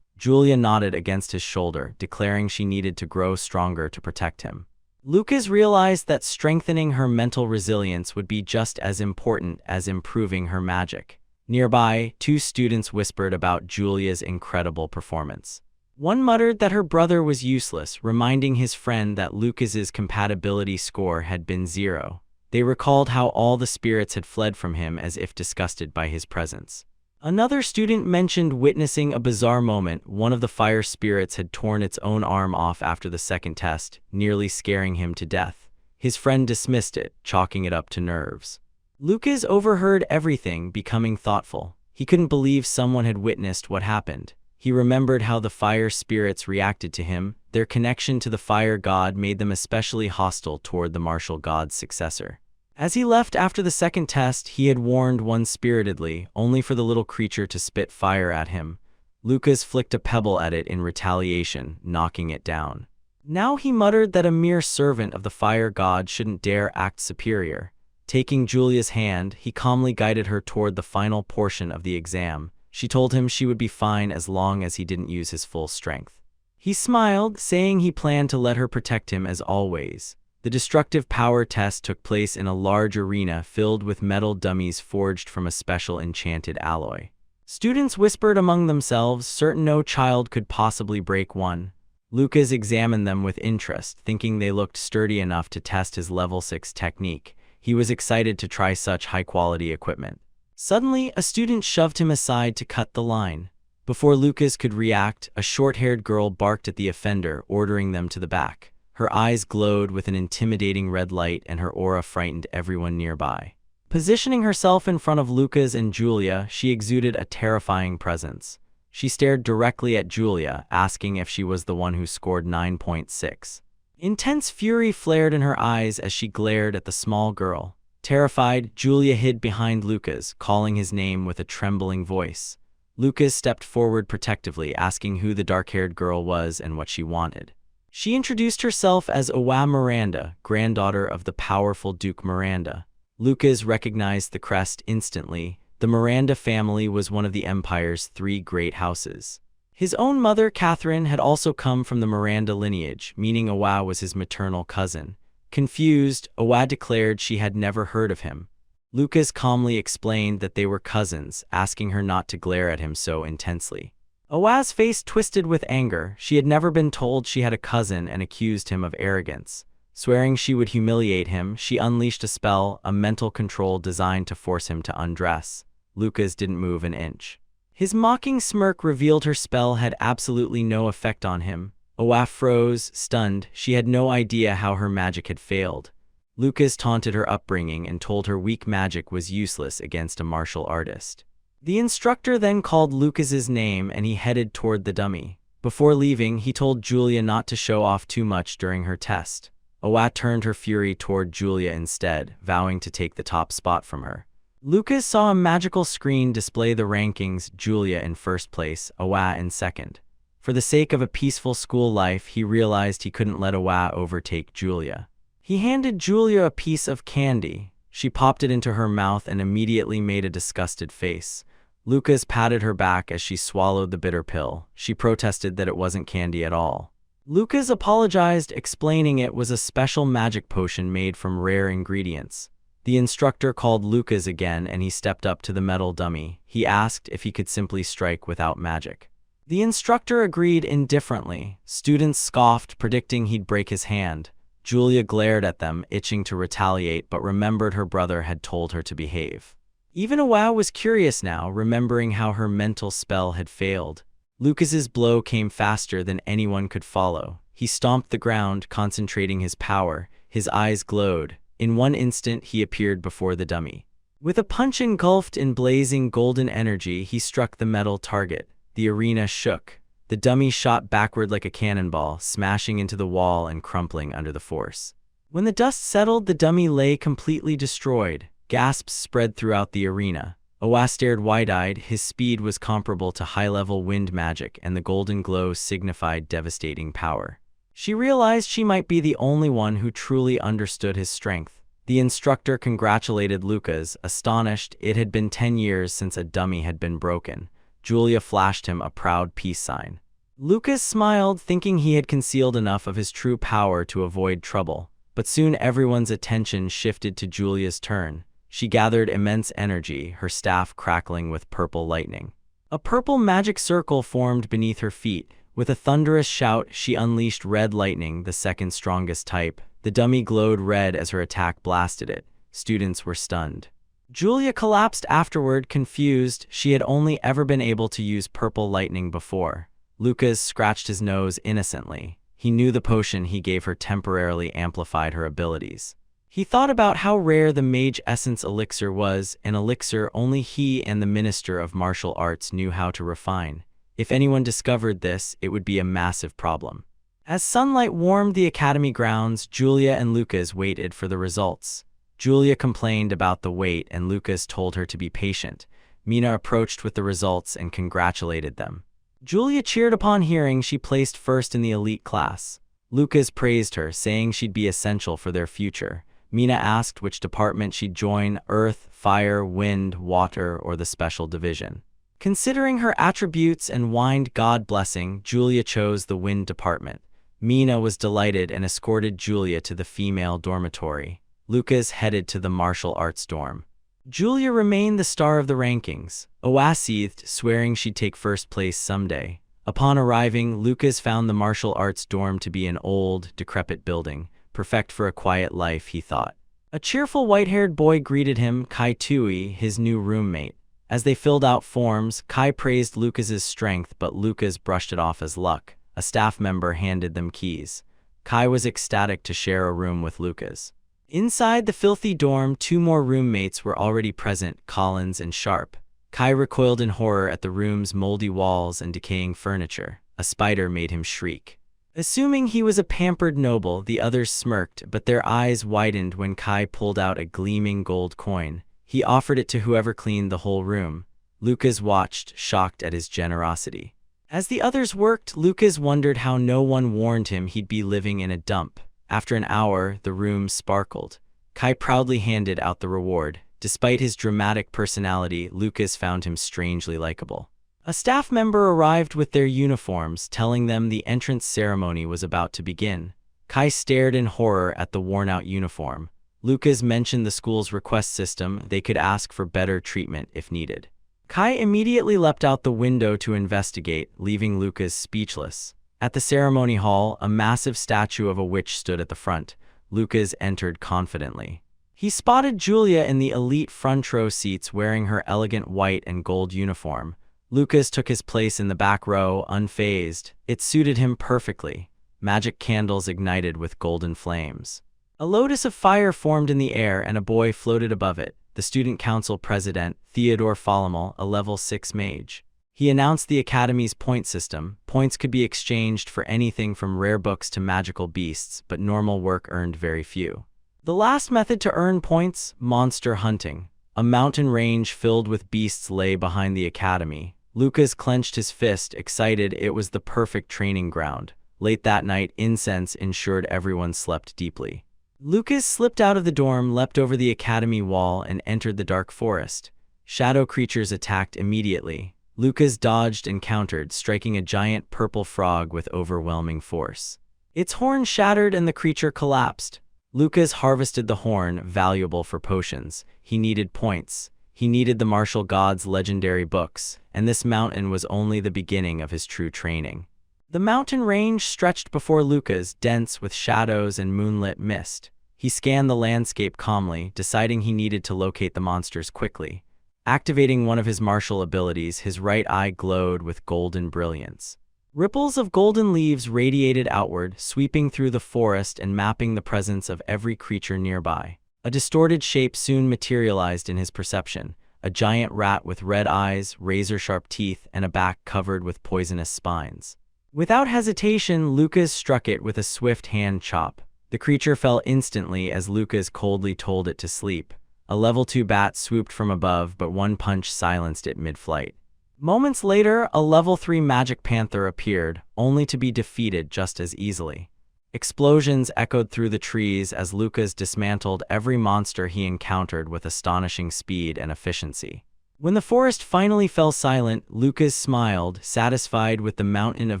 Speaker 1: Julia nodded against his shoulder, declaring she needed to grow stronger to protect him. Lucas realized that strengthening her mental resilience would be just as important as improving her magic. Nearby, two students whispered about Julia's incredible performance. One muttered that her brother was useless, reminding his friend that Lucas's compatibility score had been 0. They recalled how all the spirits had fled from him as if disgusted by his presence. Another student mentioned witnessing a bizarre moment. One of the fire spirits had torn its own arm off after the second test, nearly scaring him to death. His friend dismissed it, chalking it up to nerves. Lucas overheard everything, becoming thoughtful. He couldn't believe someone had witnessed what happened. He remembered how the fire spirits reacted to him. Their connection to the fire god made them especially hostile toward the martial god's successor. As he left after the second test, he had warned one spiritedly, only for the little creature to spit fire at him. Lucas flicked a pebble at it in retaliation, knocking it down. Now he muttered that a mere servant of the fire god shouldn't dare act superior. Taking Julia's hand, he calmly guided her toward the final portion of the exam. She told him she would be fine as long as he didn't use his full strength. He smiled, saying he planned to let her protect him as always. The destructive power test took place in a large arena filled with metal dummies forged from a special enchanted alloy. Students whispered among themselves, certain no child could possibly break one. Lucas examined them with interest, thinking they looked sturdy enough to test his level 6 technique. He was excited to try such high-quality equipment. Suddenly, a student shoved him aside to cut the line. Before Lucas could react, a short-haired girl barked at the offender, ordering them to the back. Her eyes glowed with an intimidating red light, and her aura frightened everyone nearby. Positioning herself in front of Lucas and Julia, she exuded a terrifying presence. She stared directly at Julia, asking if she was the one who scored 9.6. Intense fury flared in her eyes as she glared at the small girl. Terrified, Julia hid behind Lucas, calling his name with a trembling voice. Lucas stepped forward protectively, asking who the dark-haired girl was and what she wanted. She introduced herself as Awa Miranda, granddaughter of the powerful Duke Miranda. Lucas recognized the crest instantly. The Miranda family was one of the Empire's 3 great houses. His own mother, Catherine, had also come from the Miranda lineage, meaning Awa was his maternal cousin. Confused, Awa declared she had never heard of him. Lucas calmly explained that they were cousins, asking her not to glare at him so intensely. Awa's face twisted with anger. She had never been told she had a cousin and accused him of arrogance. Swearing she would humiliate him, she unleashed a spell, a mental control designed to force him to undress. Lucas didn't move an inch. His mocking smirk revealed her spell had absolutely no effect on him. Awa froze, stunned. She had no idea how her magic had failed. Lucas taunted her upbringing and told her weak magic was useless against a martial artist. The instructor then called Lucas's name and he headed toward the dummy. Before leaving, he told Julia not to show off too much during her test. Awa turned her fury toward Julia instead, vowing to take the top spot from her. Lucas saw a magical screen display the rankings, Julia in first place, Awa in second. For the sake of a peaceful school life, he realized he couldn't let Awa overtake Julia. He handed Julia a piece of candy. She popped it into her mouth and immediately made a disgusted face. Lucas patted her back as she swallowed the bitter pill. She protested that it wasn't candy at all. Lucas apologized, explaining it was a special magic potion made from rare ingredients. The instructor called Lucas again and he stepped up to the metal dummy. He asked if he could simply strike without magic. The instructor agreed indifferently. Students scoffed, predicting he'd break his hand. Julia glared at them, itching to retaliate, but remembered her brother had told her to behave. Even Awao was curious now, remembering how her mental spell had failed. Lucas's blow came faster than anyone could follow. He stomped the ground, concentrating his power. His eyes glowed. In one instant, he appeared before the dummy. With a punch engulfed in blazing golden energy, he struck the metal target. The arena shook. The dummy shot backward like a cannonball, smashing into the wall and crumpling under the force. When the dust settled, the dummy lay completely destroyed. Gasps spread throughout the arena. Owa stared wide-eyed. His speed was comparable to high-level wind magic, and the golden glow signified devastating power. She realized she might be the only one who truly understood his strength. The instructor congratulated Lucas, astonished. It had been 10 years since a dummy had been broken. Julia flashed him a proud peace sign. Lucas smiled, thinking he had concealed enough of his true power to avoid trouble. But soon everyone's attention shifted to Julia's turn. She gathered immense energy, her staff crackling with purple lightning. A purple magic circle formed beneath her feet. With a thunderous shout, she unleashed red lightning, the second strongest type. The dummy glowed red as her attack blasted it. Students were stunned. Julia collapsed afterward, confused. She had only ever been able to use purple lightning before. Lucas scratched his nose innocently. He knew the potion he gave her temporarily amplified her abilities. He thought about how rare the mage essence elixir was, an elixir only he and the Minister of Martial Arts knew how to refine. If anyone discovered this, it would be a massive problem. As sunlight warmed the academy grounds, Julia and Lucas waited for the results. Julia complained about the wait, and Lucas told her to be patient. Mina approached with the results and congratulated them. Julia cheered upon hearing she placed first in the elite class. Lucas praised her, saying she'd be essential for their future. Mina asked which department she'd join: earth, fire, wind, water, or the special division. Considering her attributes and whined God blessing, Julia chose the wind department. Mina was delighted and escorted Julia to the female dormitory. Lucas headed to the martial arts dorm. Julia remained the star of the rankings. Owa seethed, swearing she'd take first place someday. Upon arriving, Lucas found the martial arts dorm to be an old, decrepit building, perfect for a quiet life, he thought. A cheerful white-haired boy greeted him, Kai Tui, his new roommate. As they filled out forms, Kai praised Lucas's strength, but Lucas brushed it off as luck. A staff member handed them keys. Kai was ecstatic to share a room with Lucas. Inside the filthy dorm, 2 more roommates were already present, Collins and Sharp. Kai recoiled in horror at the room's moldy walls and decaying furniture. A spider made him shriek. Assuming he was a pampered noble, the others smirked, but their eyes widened when Kai pulled out a gleaming gold coin. He offered it to whoever cleaned the whole room. Lucas watched, shocked at his generosity. As the others worked, Lucas wondered how no one warned him he'd be living in a dump. After an hour, the room sparkled. Kai proudly handed out the reward. Despite his dramatic personality, Lucas found him strangely likable. A staff member arrived with their uniforms, telling them the entrance ceremony was about to begin. Kai stared in horror at the worn-out uniform. Lucas mentioned the school's request system. They could ask for better treatment if needed. Kai immediately leapt out the window to investigate, leaving Lucas speechless. At the ceremony hall, a massive statue of a witch stood at the front. Lucas entered confidently. He spotted Julia in the elite front row seats wearing her elegant white and gold uniform. Lucas took his place in the back row, unfazed. It suited him perfectly. Magic candles ignited with golden flames. A lotus of fire formed in the air and a boy floated above it. The student council president, Theodore Falamal, a level 6 mage. He announced the academy's point system. Points could be exchanged for anything from rare books to magical beasts, but normal work earned very few. The last method to earn points: monster hunting. A mountain range filled with beasts lay behind the academy. Lucas clenched his fist, excited. It was the perfect training ground. Late that night, incense ensured everyone slept deeply. Lucas slipped out of the dorm, leapt over the academy wall, and entered the dark forest. Shadow creatures attacked immediately. Lucas dodged and countered, striking a giant purple frog with overwhelming force. Its horn shattered and the creature collapsed. Lucas harvested the horn, valuable for potions. He needed points. He needed the martial god's legendary books, and this mountain was only the beginning of his true training. The mountain range stretched before Lucas, dense with shadows and moonlit mist. He scanned the landscape calmly, deciding he needed to locate the monsters quickly. Activating one of his martial abilities, his right eye glowed with golden brilliance. Ripples of golden leaves radiated outward, sweeping through the forest and mapping the presence of every creature nearby. A distorted shape soon materialized in his perception, a giant rat with red eyes, razor-sharp teeth, and a back covered with poisonous spines. Without hesitation, Lucas struck it with a swift hand chop. The creature fell instantly as Lucas coldly told it to sleep. A level 2 bat swooped from above, but one punch silenced it mid-flight. Moments later, a level 3 magic panther appeared, only to be defeated just as easily. Explosions echoed through the trees as Lucas dismantled every monster he encountered with astonishing speed and efficiency. When the forest finally fell silent, Lucas smiled, satisfied with the mountain of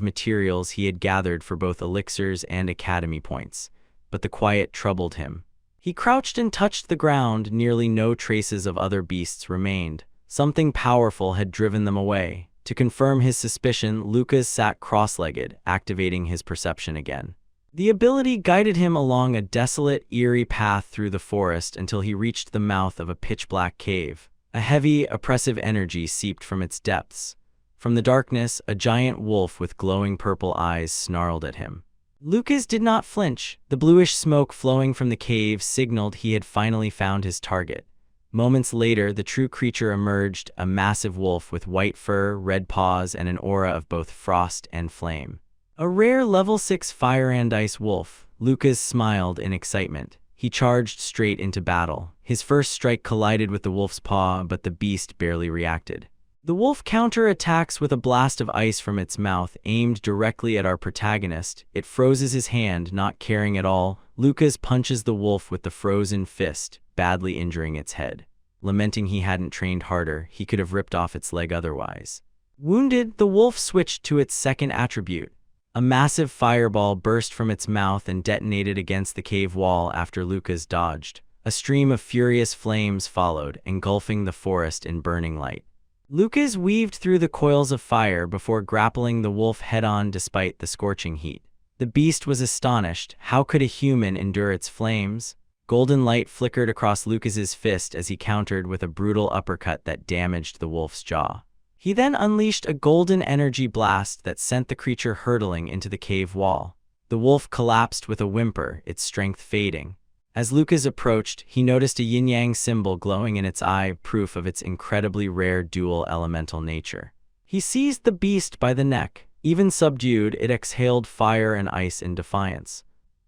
Speaker 1: materials he had gathered for both elixirs and academy points. But the quiet troubled him. He crouched and touched the ground, nearly no traces of other beasts remained. Something powerful had driven them away. To confirm his suspicion, Lucas sat cross-legged, activating his perception again. The ability guided him along a desolate, eerie path through the forest until he reached the mouth of a pitch-black cave. A heavy, oppressive energy seeped from its depths. From the darkness, a giant wolf with glowing purple eyes snarled at him. Lucas did not flinch. The bluish smoke flowing from the cave signaled he had finally found his target. Moments later, the true creature emerged, a massive wolf with white fur, red paws, and an aura of both frost and flame. A rare level 6 fire and ice wolf. Lucas smiled in excitement. He charged straight into battle. His first strike collided with the wolf's paw, but the beast barely reacted. The wolf counter-attacks with a blast of ice from its mouth, aimed directly at our protagonist. It freezes his hand, not caring at all. Lucas punches the wolf with the frozen fist, badly injuring its head. Lamenting he hadn't trained harder, he could have ripped off its leg otherwise. Wounded, the wolf switched to its second attribute. A massive fireball burst from its mouth and detonated against the cave wall after Lucas dodged. A stream of furious flames followed, engulfing the forest in burning light. Lucas weaved through the coils of fire before grappling the wolf head-on despite the scorching heat. The beast was astonished. How could a human endure its flames? Golden light flickered across Lucas's fist as he countered with a brutal uppercut that damaged the wolf's jaw. He then unleashed a golden energy blast that sent the creature hurtling into the cave wall. The wolf collapsed with a whimper, its strength fading. As Lucas approached, he noticed a yin-yang symbol glowing in its eye, proof of its incredibly rare dual elemental nature. He seized the beast by the neck. Even subdued, it exhaled fire and ice in defiance.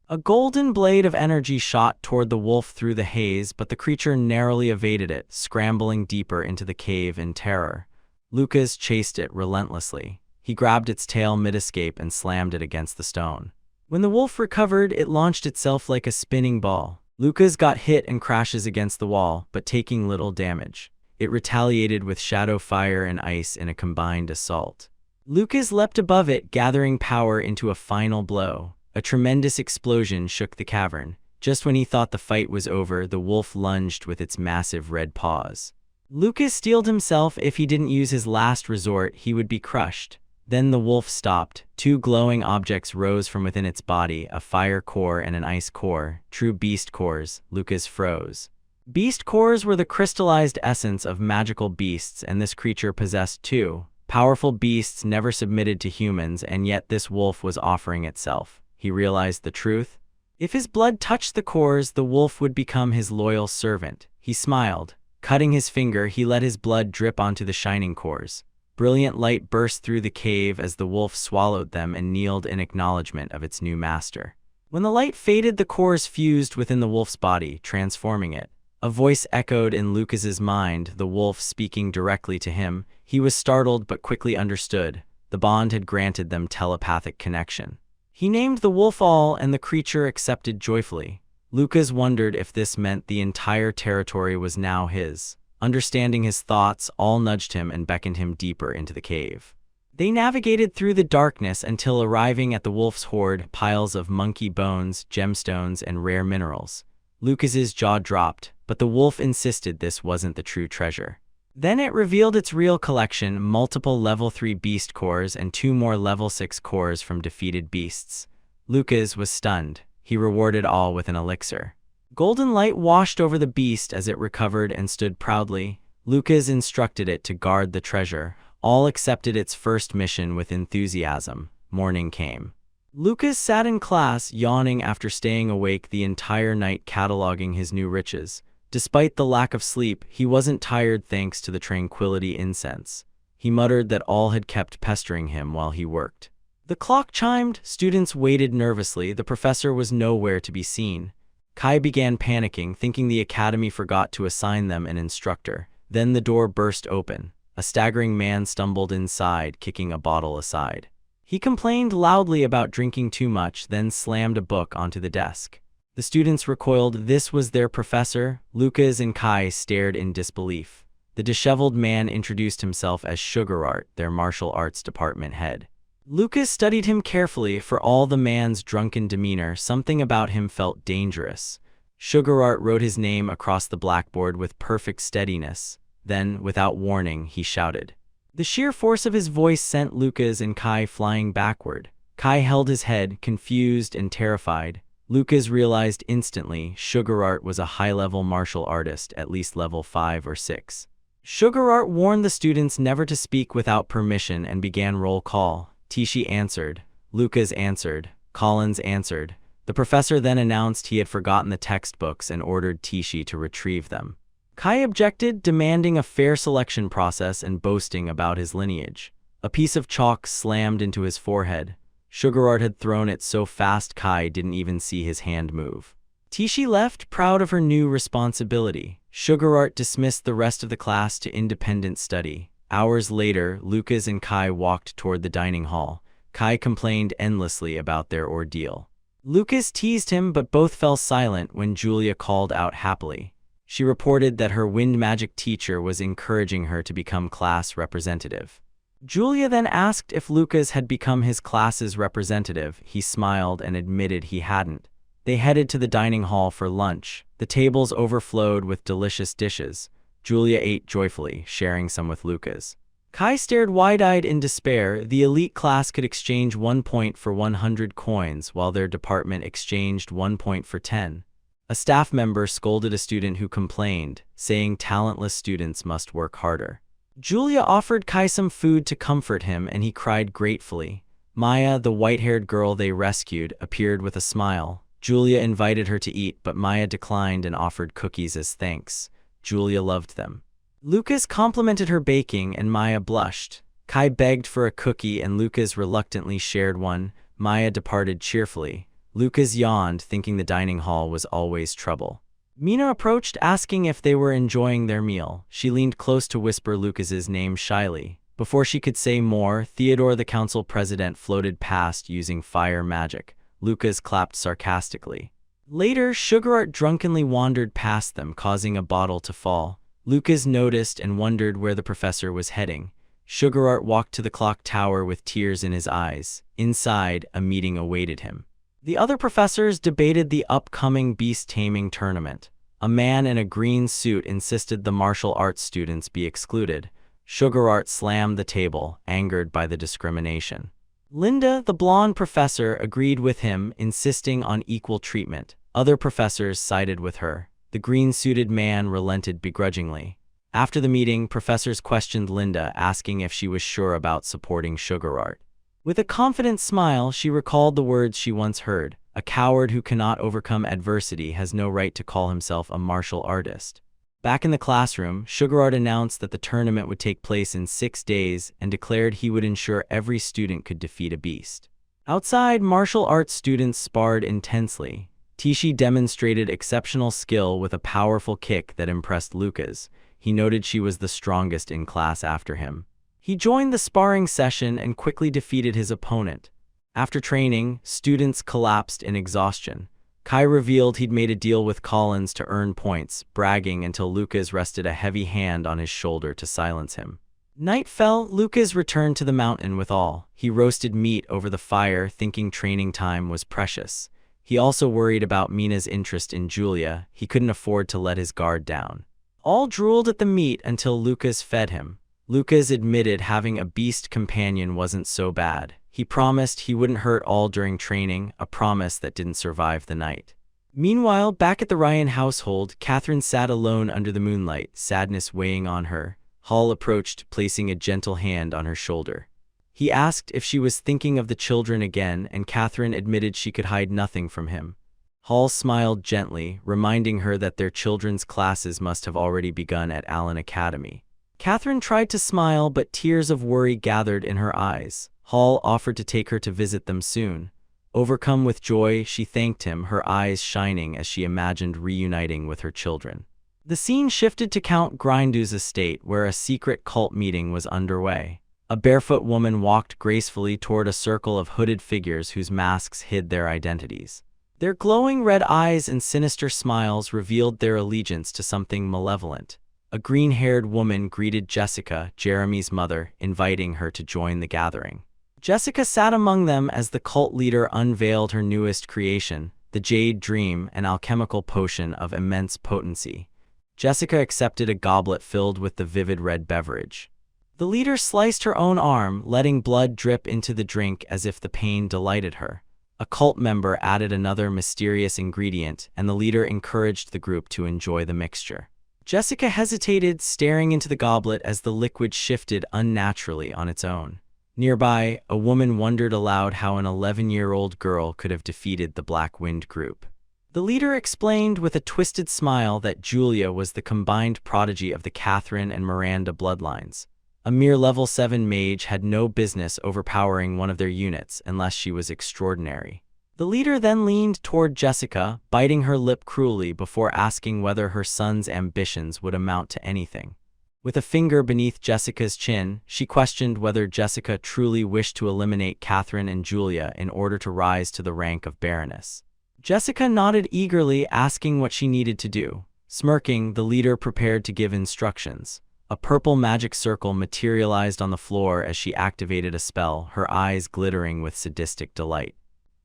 Speaker 1: A golden blade of energy shot toward the wolf through the haze, but the creature narrowly evaded it, scrambling deeper into the cave in terror. Lucas chased it relentlessly. He grabbed its tail mid-escape and slammed it against the stone. When the wolf recovered, it launched itself like a spinning ball. Lucas got hit and crashes against the wall, but taking little damage. It retaliated with shadow fire and ice in a combined assault. Lucas leapt above it, gathering power into a final blow. A tremendous explosion shook the cavern. Just when he thought the fight was over, the wolf lunged with its massive red paws. Lucas steeled himself. If he didn't use his last resort, he would be crushed. Then the wolf stopped. Two glowing objects rose from within its body, a fire core and an ice core, true beast cores. Lucas froze. Beast cores were the crystallized essence of magical beasts, and this creature possessed two. Powerful beasts never submitted to humans, and yet this wolf was offering itself. He realized the truth. If his blood touched the cores, the wolf would become his loyal servant. He smiled. Cutting his finger, he let his blood drip onto the shining cores. Brilliant light burst through the cave as the wolf swallowed them and kneeled in acknowledgement of its new master. When the light faded, the cores fused within the wolf's body, transforming it. A voice echoed in Lucas's mind, the wolf speaking directly to him. He was startled but quickly understood. The bond had granted them telepathic connection. He named the wolf All, and the creature accepted joyfully. Lucas wondered if this meant the entire territory was now his. Understanding his thoughts, All nudged him and beckoned him deeper into the cave. They navigated through the darkness until arriving at the wolf's hoard, piles of monkey bones, gemstones, and rare minerals. Lucas's jaw dropped, but the wolf insisted this wasn't the true treasure. Then it revealed its real collection, multiple level 3 beast cores and 2 more level 6 cores from defeated beasts. Lucas was stunned. He rewarded all with an elixir. Golden light washed over the beast as it recovered and stood proudly. Lucas instructed it to guard the treasure. All accepted its first mission with enthusiasm. Morning came. Lucas sat in class, yawning after staying awake the entire night cataloging his new riches. Despite the lack of sleep, he wasn't tired thanks to the tranquility incense. He muttered that all had kept pestering him while he worked. The clock chimed, students waited nervously, the professor was nowhere to be seen. Kai began panicking, thinking the academy forgot to assign them an instructor. Then the door burst open. A staggering man stumbled inside, kicking a bottle aside. He complained loudly about drinking too much, then slammed a book onto the desk. The students recoiled. This was their professor. Lucas and Kai stared in disbelief. The disheveled man introduced himself as Sugar Art, their martial arts department head. Lucas studied him carefully. For all the man's drunken demeanor, something about him felt dangerous. Sugar Art wrote his name across the blackboard with perfect steadiness. Then, without warning, he shouted. The sheer force of his voice sent Lucas and Kai flying backward. Kai held his head, confused and terrified. Lucas realized instantly Sugar Art was a high-level martial artist, at least level 5 or 6. Sugar Art warned the students never to speak without permission and began roll call. Tishi answered. Lucas answered. Collins answered. The professor then announced he had forgotten the textbooks and ordered Tishi to retrieve them. Kai objected, demanding a fair selection process and boasting about his lineage. A piece of chalk slammed into his forehead. Sugar Art had thrown it so fast Kai didn't even see his hand move. Tishi left, proud of her new responsibility. Sugar Art dismissed the rest of the class to independent study. Hours later, Lucas and Kai walked toward the dining hall. Kai complained endlessly about their ordeal. Lucas teased him, but both fell silent when Julia called out happily. She reported that her wind magic teacher was encouraging her to become class representative. Julia then asked if Lucas had become his class's representative. He smiled and admitted he hadn't. They headed to the dining hall for lunch. The tables overflowed with delicious dishes. Julia ate joyfully, sharing some with Lucas. Kai stared wide-eyed in despair. The elite class could exchange 1 point for 100 coins, while their department exchanged 1 point for 10. A staff member scolded a student who complained, saying talentless students must work harder. Julia offered Kai some food to comfort him, and he cried gratefully. Maya, the white-haired girl they rescued, appeared with a smile. Julia invited her to eat, but Maya declined and offered cookies as thanks. Julia loved them. Lucas complimented her baking, and Maya blushed. Kai begged for a cookie, and Lucas reluctantly shared one. Maya departed cheerfully. Lucas yawned, thinking the dining hall was always trouble. Mina approached, asking if they were enjoying their meal. She leaned close to whisper Lucas's name shyly. Before she could say more, Theodore, the council president, floated past using fire magic. Lucas clapped sarcastically. Later, Sugar Art drunkenly wandered past them, causing a bottle to fall. Lucas noticed and wondered where the professor was heading. Sugar Art walked to the clock tower with tears in his eyes. Inside, a meeting awaited him. The other professors debated the upcoming beast taming tournament. A man in a green suit insisted the martial arts students be excluded. Sugar Art slammed the table, angered by the discrimination. Linda, the blonde professor, agreed with him, insisting on equal treatment. Other professors sided with her. The green-suited man relented begrudgingly. After the meeting, professors questioned Linda, asking if she was sure about supporting Sugar Art. With a confident smile, she recalled the words she once heard. A coward who cannot overcome adversity has no right to call himself a martial artist. Back in the classroom, Sugar Art announced that the tournament would take place in 6 days and declared he would ensure every student could defeat a beast. Outside, martial arts students sparred intensely. Tishi demonstrated exceptional skill with a powerful kick that impressed Lucas. He noted she was the strongest in class after him. He joined the sparring session and quickly defeated his opponent. After training, students collapsed in exhaustion. Kai revealed he'd made a deal with Collins to earn points, bragging until Lucas rested a heavy hand on his shoulder to silence him. Night fell. Lucas returned to the mountain with all. He roasted meat over the fire, thinking training time was precious. He also worried about Mina's interest in Julia. He couldn't afford to let his guard down. All drooled at the meat until Lucas fed him. Lucas admitted having a beast companion wasn't so bad. He promised he wouldn't hurt all during training, a promise that didn't survive the night. Meanwhile, back at the Ryan household, Catherine sat alone under the moonlight, sadness weighing on her. Hall approached, placing a gentle hand on her shoulder. He asked if she was thinking of the children again, and Catherine admitted she could hide nothing from him. Hall smiled gently, reminding her that their children's classes must have already begun at Allen Academy. Catherine tried to smile, but tears of worry gathered in her eyes. Hall offered to take her to visit them soon. Overcome with joy, she thanked him, her eyes shining as she imagined reuniting with her children. The scene shifted to Count Grindu's estate, where a secret cult meeting was underway. A barefoot woman walked gracefully toward a circle of hooded figures whose masks hid their identities. Their glowing red eyes and sinister smiles revealed their allegiance to something malevolent. A green-haired woman greeted Jessica, Jeremy's mother, inviting her to join the gathering. Jessica sat among them as the cult leader unveiled her newest creation, the Jade Dream, an alchemical potion of immense potency. Jessica accepted a goblet filled with the vivid red beverage. The leader sliced her own arm, letting blood drip into the drink as if the pain delighted her. A cult member added another mysterious ingredient, and the leader encouraged the group to enjoy the mixture. Jessica hesitated, staring into the goblet as the liquid shifted unnaturally on its own. Nearby, a woman wondered aloud how an 11-year-old girl could have defeated the Black Wind group. The leader explained with a twisted smile that Julia was the combined prodigy of the Catherine and Miranda bloodlines. A mere level 7 mage had no business overpowering one of their units unless she was extraordinary. The leader then leaned toward Jessica, biting her lip cruelly before asking whether her son's ambitions would amount to anything. With a finger beneath Jessica's chin, she questioned whether Jessica truly wished to eliminate Catherine and Julia in order to rise to the rank of Baroness. Jessica nodded eagerly, asking what she needed to do. Smirking, the leader prepared to give instructions. A purple magic circle materialized on the floor as she activated a spell, her eyes glittering with sadistic delight.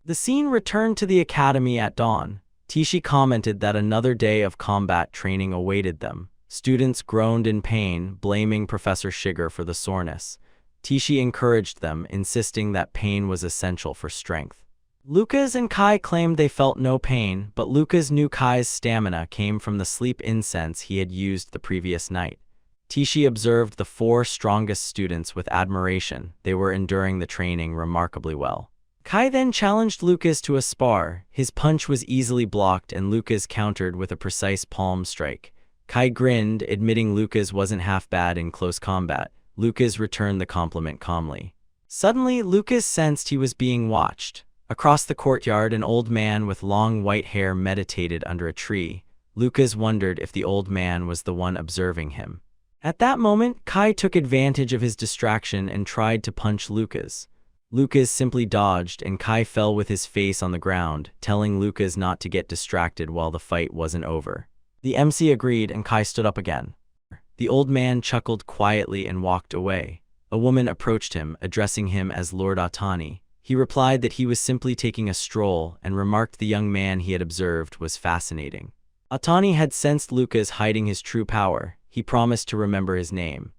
Speaker 1: The scene returned to the academy at dawn. Tishi commented that another day of combat training awaited them. Students groaned in pain, blaming Professor Shiger for the soreness. Tishi encouraged them, insisting that pain was essential for strength. Lucas and Kai claimed they felt no pain, but Lucas knew Kai's stamina came from the sleep incense he had used the previous night. Tishi observed the 4 strongest students with admiration. They were enduring the training remarkably well. Kai then challenged Lucas to a spar. His punch was easily blocked and Lucas countered with a precise palm strike. Kai grinned, admitting Lucas wasn't half bad in close combat. Lucas returned the compliment calmly. Suddenly, Lucas sensed he was being watched. Across the courtyard, an old man with long white hair meditated under a tree. Lucas wondered if the old man was the one observing him. At that moment, Kai took advantage of his distraction and tried to punch Lucas. Lucas simply dodged, and Kai fell with his face on the ground, telling Lucas not to get distracted while the fight wasn't over. The MC agreed, and Kai stood up again. The old man chuckled quietly and walked away. A woman approached him, addressing him as Lord Atani. He replied that he was simply taking a stroll and remarked the young man he had observed was fascinating. Atani had sensed Lucas hiding his true power. He promised to remember his name.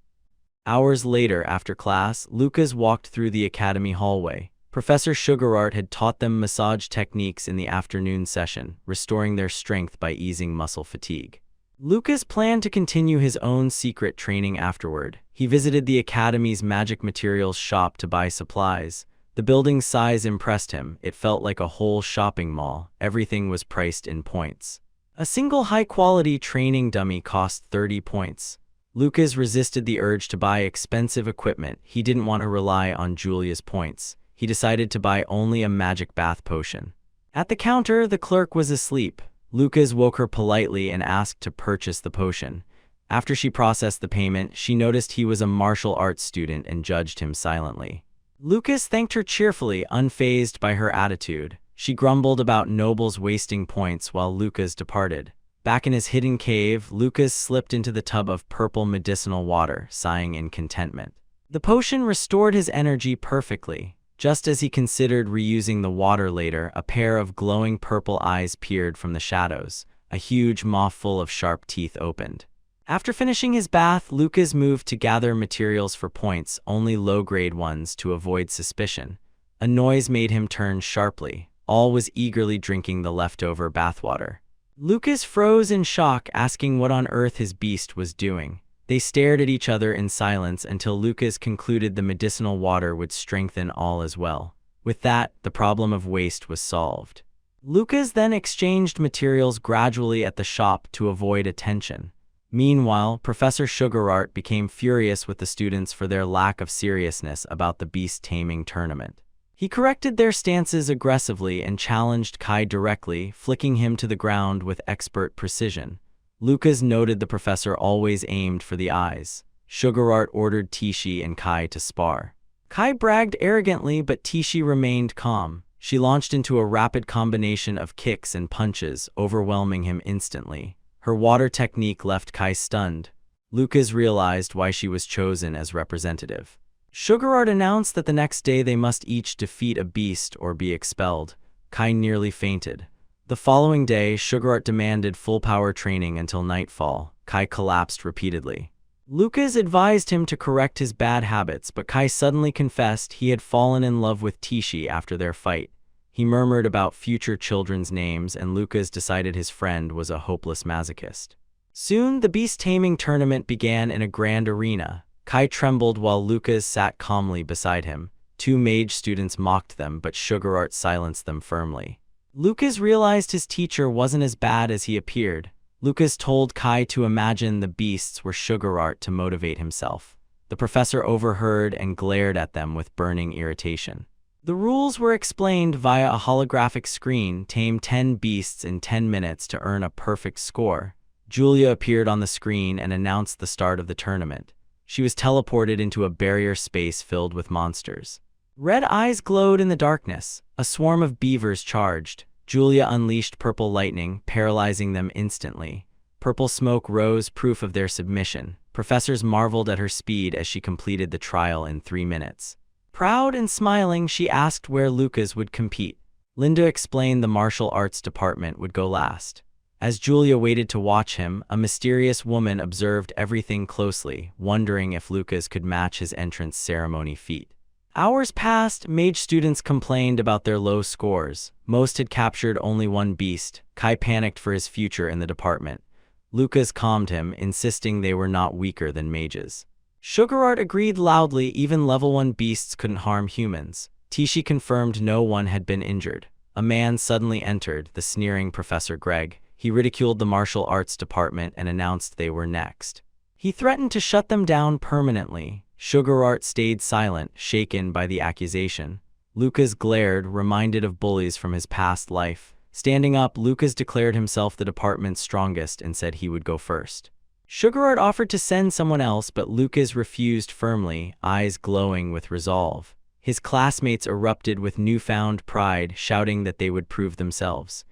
Speaker 1: Hours later, after class, Lucas walked through the academy hallway. Professor Sugarart had taught them massage techniques in the afternoon session, restoring their strength by easing muscle fatigue. Lucas planned to continue his own secret training afterward. He visited the academy's magic materials shop to buy supplies. The building's size impressed him. It felt like a whole shopping mall. Everything was priced in points. A single high-quality training dummy cost 30 points. Lucas resisted the urge to buy expensive equipment. He didn't want to rely on Julia's points. He decided to buy only a magic bath potion. At the counter, the clerk was asleep. Lucas woke her politely and asked to purchase the potion. After she processed the payment, she noticed he was a martial arts student and judged him silently. Lucas thanked her cheerfully, unfazed by her attitude. She grumbled about nobles wasting points while Lucas departed. Back in his hidden cave, Lucas slipped into the tub of purple medicinal water, sighing in contentment. The potion restored his energy perfectly. Just as he considered reusing the water later, a pair of glowing purple eyes peered from the shadows. A huge maw full of sharp teeth opened. After finishing his bath, Lucas moved to gather materials for points, only low-grade ones, to avoid suspicion. A noise made him turn sharply. All was eagerly drinking the leftover bathwater. Lucas froze in shock, asking what on earth his beast was doing. They stared at each other in silence until Lucas concluded the medicinal water would strengthen all as well. With that, the problem of waste was solved. Lucas then exchanged materials gradually at the shop to avoid attention. Meanwhile, Professor Sugarart became furious with the students for their lack of seriousness about the beast taming tournament. He corrected their stances aggressively and challenged Kai directly, flicking him to the ground with expert precision. Lucas noted the professor always aimed for the eyes. Sugarart ordered Tishi and Kai to spar. Kai bragged arrogantly, but Tishi remained calm. She launched into a rapid combination of kicks and punches, overwhelming him instantly. Her water technique left Kai stunned. Lucas realized why she was chosen as representative. Sugarart announced that the next day they must each defeat a beast or be expelled. Kai nearly fainted. The following day, Sugarart demanded full-power training until nightfall. Kai collapsed repeatedly. Lucas advised him to correct his bad habits, but Kai suddenly confessed he had fallen in love with Tishi after their fight. He murmured about future children's names, and Lucas decided his friend was a hopeless masochist. Soon, the beast-taming tournament began in a grand arena. Kai trembled while Lucas sat calmly beside him. Two mage students mocked them, but Sugarart silenced them firmly. Lucas realized his teacher wasn't as bad as he appeared. Lucas told Kai to imagine the beasts were Sugarart to motivate himself. The professor overheard and glared at them with burning irritation. The rules were explained via a holographic screen. Tame 10 beasts in 10 minutes to earn a perfect score. Julia appeared on the screen and announced the start of the tournament. She was teleported into a barrier space filled with monsters. Red eyes glowed in the darkness. A swarm of beavers charged. Julia unleashed purple lightning, paralyzing them instantly. Purple smoke rose, proof of their submission. Professors marveled at her speed as she completed the trial in 3 minutes. Proud and smiling, she asked where Lucas would compete. Linda explained the martial arts department would go last. As Julia waited to watch him, a mysterious woman observed everything closely, wondering if Lucas could match his entrance ceremony feat. Hours passed. Mage students complained about their low scores. Most had captured only one beast. Kai panicked for his future in the department. Lucas calmed him, insisting they were not weaker than mages. Sugarart agreed loudly. Even level 1 beasts couldn't harm humans. Tishi confirmed no one had been injured. A man suddenly entered, the sneering Professor Greg. He ridiculed the martial arts department and announced they were next. He threatened to shut them down permanently. Sugarart stayed silent, shaken by the accusation. Lucas glared, reminded of bullies from his past life. Standing up, Lucas declared himself the department's strongest and said he would go first. Sugarart offered to send someone else, but Lucas refused firmly, eyes glowing with resolve. His classmates erupted with newfound pride, shouting that they would prove themselves.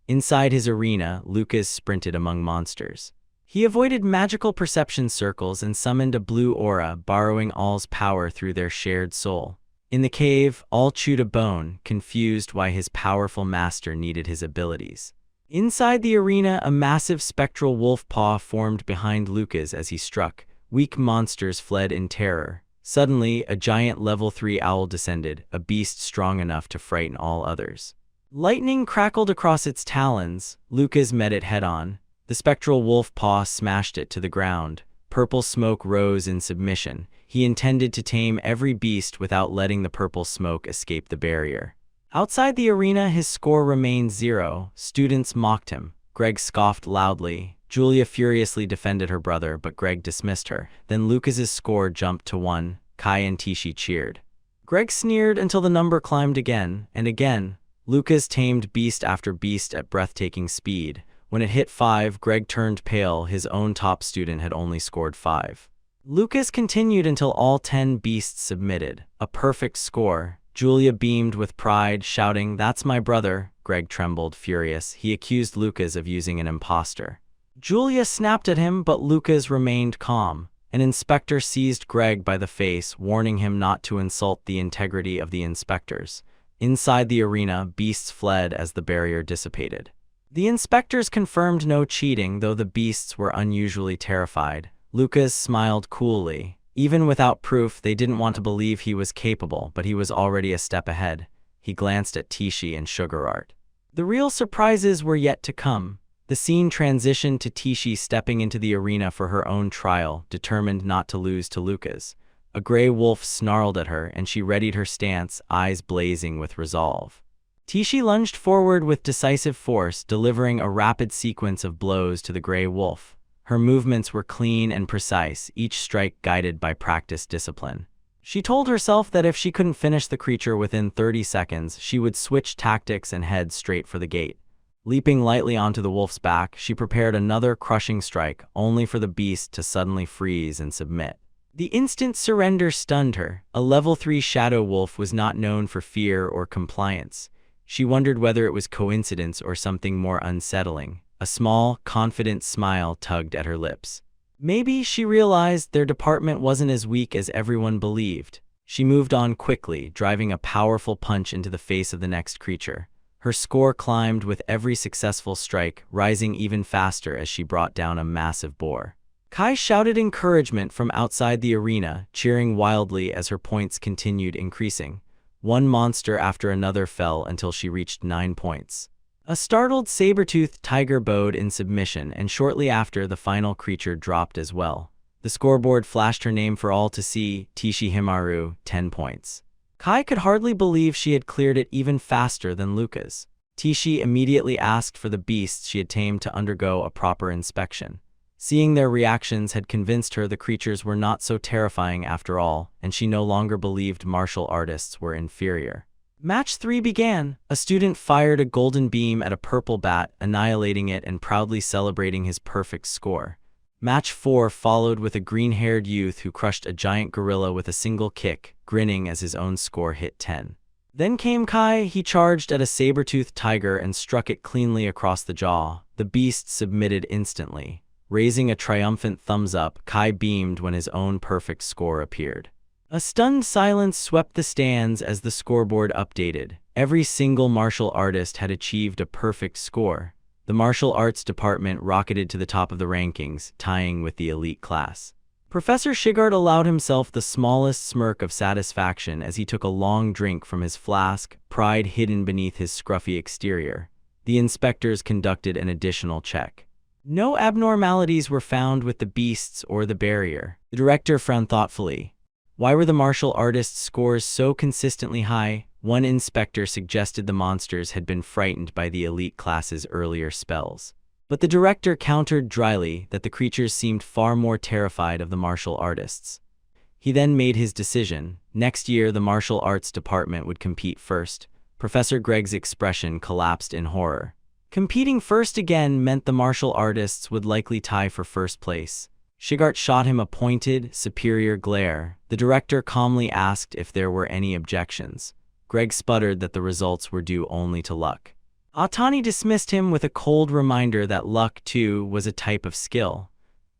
Speaker 1: Inside his arena, Lucas sprinted among monsters. He avoided magical perception circles and summoned a blue aura, borrowing all's power through their shared soul. In the cave, all chewed a bone, confused why his powerful master needed his abilities. Inside the arena, a massive spectral wolf paw formed behind Lucas as he struck. Weak monsters fled in terror. Suddenly, a giant level 3 owl descended, a beast strong enough to frighten all others. Lightning crackled across its talons. Lucas met it head-on. The spectral wolf paw smashed it to the ground. Purple smoke rose in submission. He intended to tame every beast without letting the purple smoke escape the barrier. Outside the arena, his score remained 0. Students mocked him. Greg scoffed loudly. Julia furiously defended her brother, but Greg dismissed her. Then Lucas's score jumped to 1. Kai and Tishi cheered. Greg sneered until the number climbed again and again. Lucas tamed beast after beast at breathtaking speed. When it hit 5, Greg turned pale. His own top student had only scored 5. Lucas continued until all 10 beasts submitted. A perfect score. Julia beamed with pride, shouting, "That's my brother." Greg trembled, furious. He accused Lucas of using an imposter. Julia snapped at him, but Lucas remained calm. An inspector seized Greg by the face, warning him not to insult the integrity of the inspectors. Inside the arena, beasts fled as the barrier dissipated. The inspectors confirmed no cheating, though the beasts were unusually terrified. Lucas smiled coolly. Even without proof, they didn't want to believe he was capable, but he was already a step ahead. He glanced at Tishi and Sugar Art. The real surprises were yet to come. The scene transitioned to Tishi stepping into the arena for her own trial, determined not to lose to Lucas. A gray wolf snarled at her, and she readied her stance, eyes blazing with resolve. Tishi lunged forward with decisive force, delivering a rapid sequence of blows to the gray wolf. Her movements were clean and precise, each strike guided by practiced discipline. She told herself that if she couldn't finish the creature within 30 seconds, she would switch tactics and head straight for the gate. Leaping lightly onto the wolf's back, she prepared another crushing strike, only for the beast to suddenly freeze and submit. The instant surrender stunned her. A level 3 shadow wolf was not known for fear or compliance. She wondered whether it was coincidence or something more unsettling. A small, confident smile tugged at her lips. Maybe, she realized, their department wasn't as weak as everyone believed. She moved on quickly, driving a powerful punch into the face of the next creature. Her score climbed with every successful strike, rising even faster as she brought down a massive boar. Kai shouted encouragement from outside the arena, cheering wildly as her points continued increasing. One monster after another fell until she reached 9 points. A startled saber-toothed tiger bowed in submission, and shortly after, the final creature dropped as well. The scoreboard flashed her name for all to see, Tishi Himaru, 10 points. Kai could hardly believe she had cleared it even faster than Lucas. Tishi immediately asked for the beasts she had tamed to undergo a proper inspection. Seeing their reactions had convinced her the creatures were not so terrifying after all, and she no longer believed martial artists were inferior. Match 3 began. A student fired a golden beam at a purple bat, annihilating it and proudly celebrating his perfect score. Match 4 followed with a green-haired youth who crushed a giant gorilla with a single kick, grinning as his own score hit 10. Then came Kai. He charged at a saber-toothed tiger and struck it cleanly across the jaw. The beast submitted instantly. Raising a triumphant thumbs up, Kai beamed when his own perfect score appeared. A stunned silence swept the stands as the scoreboard updated. Every single martial artist had achieved a perfect score. The martial arts department rocketed to the top of the rankings, tying with the elite class. Professor Shigart allowed himself the smallest smirk of satisfaction as he took a long drink from his flask, pride hidden beneath his scruffy exterior. The inspectors conducted an additional check. No abnormalities were found with the beasts or the barrier. The director frowned thoughtfully. Why were the martial artists' scores so consistently high? One inspector suggested the monsters had been frightened by the elite class's earlier spells. But the director countered dryly that the creatures seemed far more terrified of the martial artists. He then made his decision. Next year, the martial arts department would compete first. Professor Greg's expression collapsed in horror. Competing first again meant the martial artists would likely tie for first place. Shigart shot him a pointed, superior glare. The director calmly asked if there were any objections. Greg sputtered that the results were due only to luck. Atani dismissed him with a cold reminder that luck, too, was a type of skill.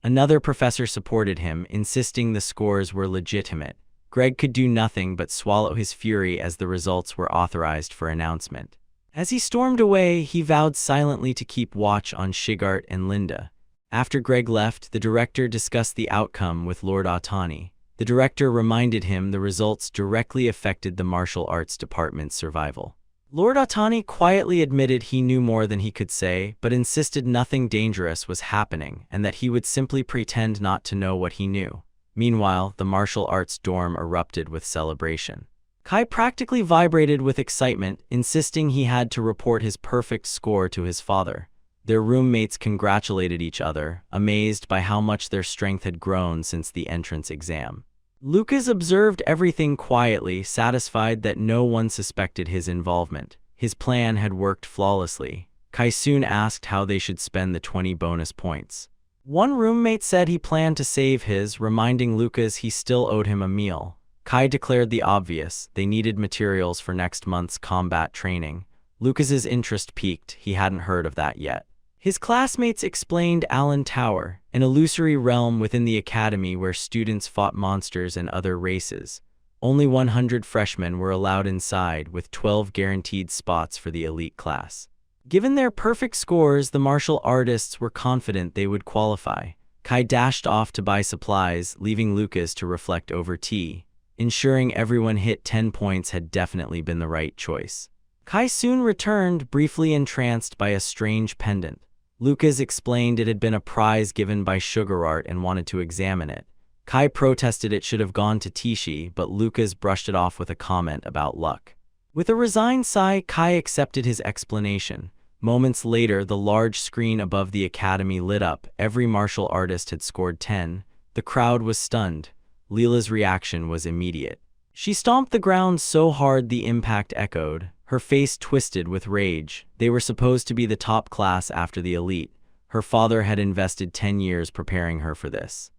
Speaker 1: Another professor supported him, insisting the scores were legitimate. Greg could do nothing but swallow his fury as the results were authorized for announcement. As he stormed away, he vowed silently to keep watch on Shigart and Linda. After Greg left, the director discussed the outcome with Lord Atani. The director reminded him the results directly affected the martial arts department's survival. Lord Atani quietly admitted he knew more than he could say, but insisted nothing dangerous was happening and that he would simply pretend not to know what he knew. Meanwhile, the martial arts dorm erupted with celebration. Kai practically vibrated with excitement, insisting he had to report his perfect score to his father. Their roommates congratulated each other, amazed by how much their strength had grown since the entrance exam. Lucas observed everything quietly, satisfied that no one suspected his involvement. His plan had worked flawlessly. Kai soon asked how they should spend the 20 bonus points. One roommate said he planned to save his, reminding Lucas he still owed him a meal. Kai declared the obvious: they needed materials for next month's combat training. Lucas's interest peaked. He hadn't heard of that yet. His classmates explained Allen Tower, an illusory realm within the academy where students fought monsters and other races. Only 100 freshmen were allowed inside, with 12 guaranteed spots for the elite class. Given their perfect scores, the martial artists were confident they would qualify. Kai dashed off to buy supplies, leaving Lucas to reflect over tea. Ensuring everyone hit 10 points had definitely been the right choice. Kai soon returned, briefly entranced by a strange pendant. Lucas explained it had been a prize given by Sugar Art and wanted to examine it. Kai protested it should have gone to Tishi, but Lucas brushed it off with a comment about luck. With a resigned sigh, Kai accepted his explanation. Moments later, the large screen above the academy lit up. Every martial artist had scored 10. The crowd was stunned. Leela's reaction was immediate. She stomped the ground so hard the impact echoed. Her face twisted with rage. They were supposed to be the top class after the elite. Her father had invested 10 years preparing her for this.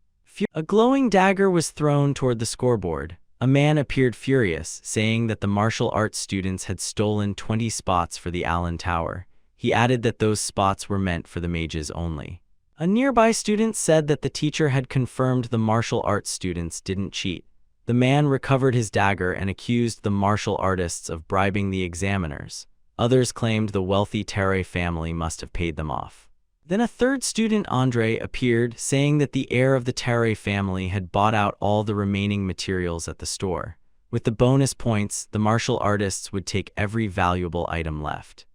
Speaker 1: A glowing dagger was thrown toward the scoreboard. A man appeared furious, saying that the martial arts students had stolen 20 spots for the Allen Tower. He added that those spots were meant for the mages only. A nearby student said that the teacher had confirmed the martial arts students didn't cheat. The man recovered his dagger and accused the martial artists of bribing the examiners. Others claimed the wealthy Terre family must have paid them off. Then a third student, Andre, appeared, saying that the heir of the Terre family had bought out all the remaining materials at the store. With the bonus points, the martial artists would take every valuable item left.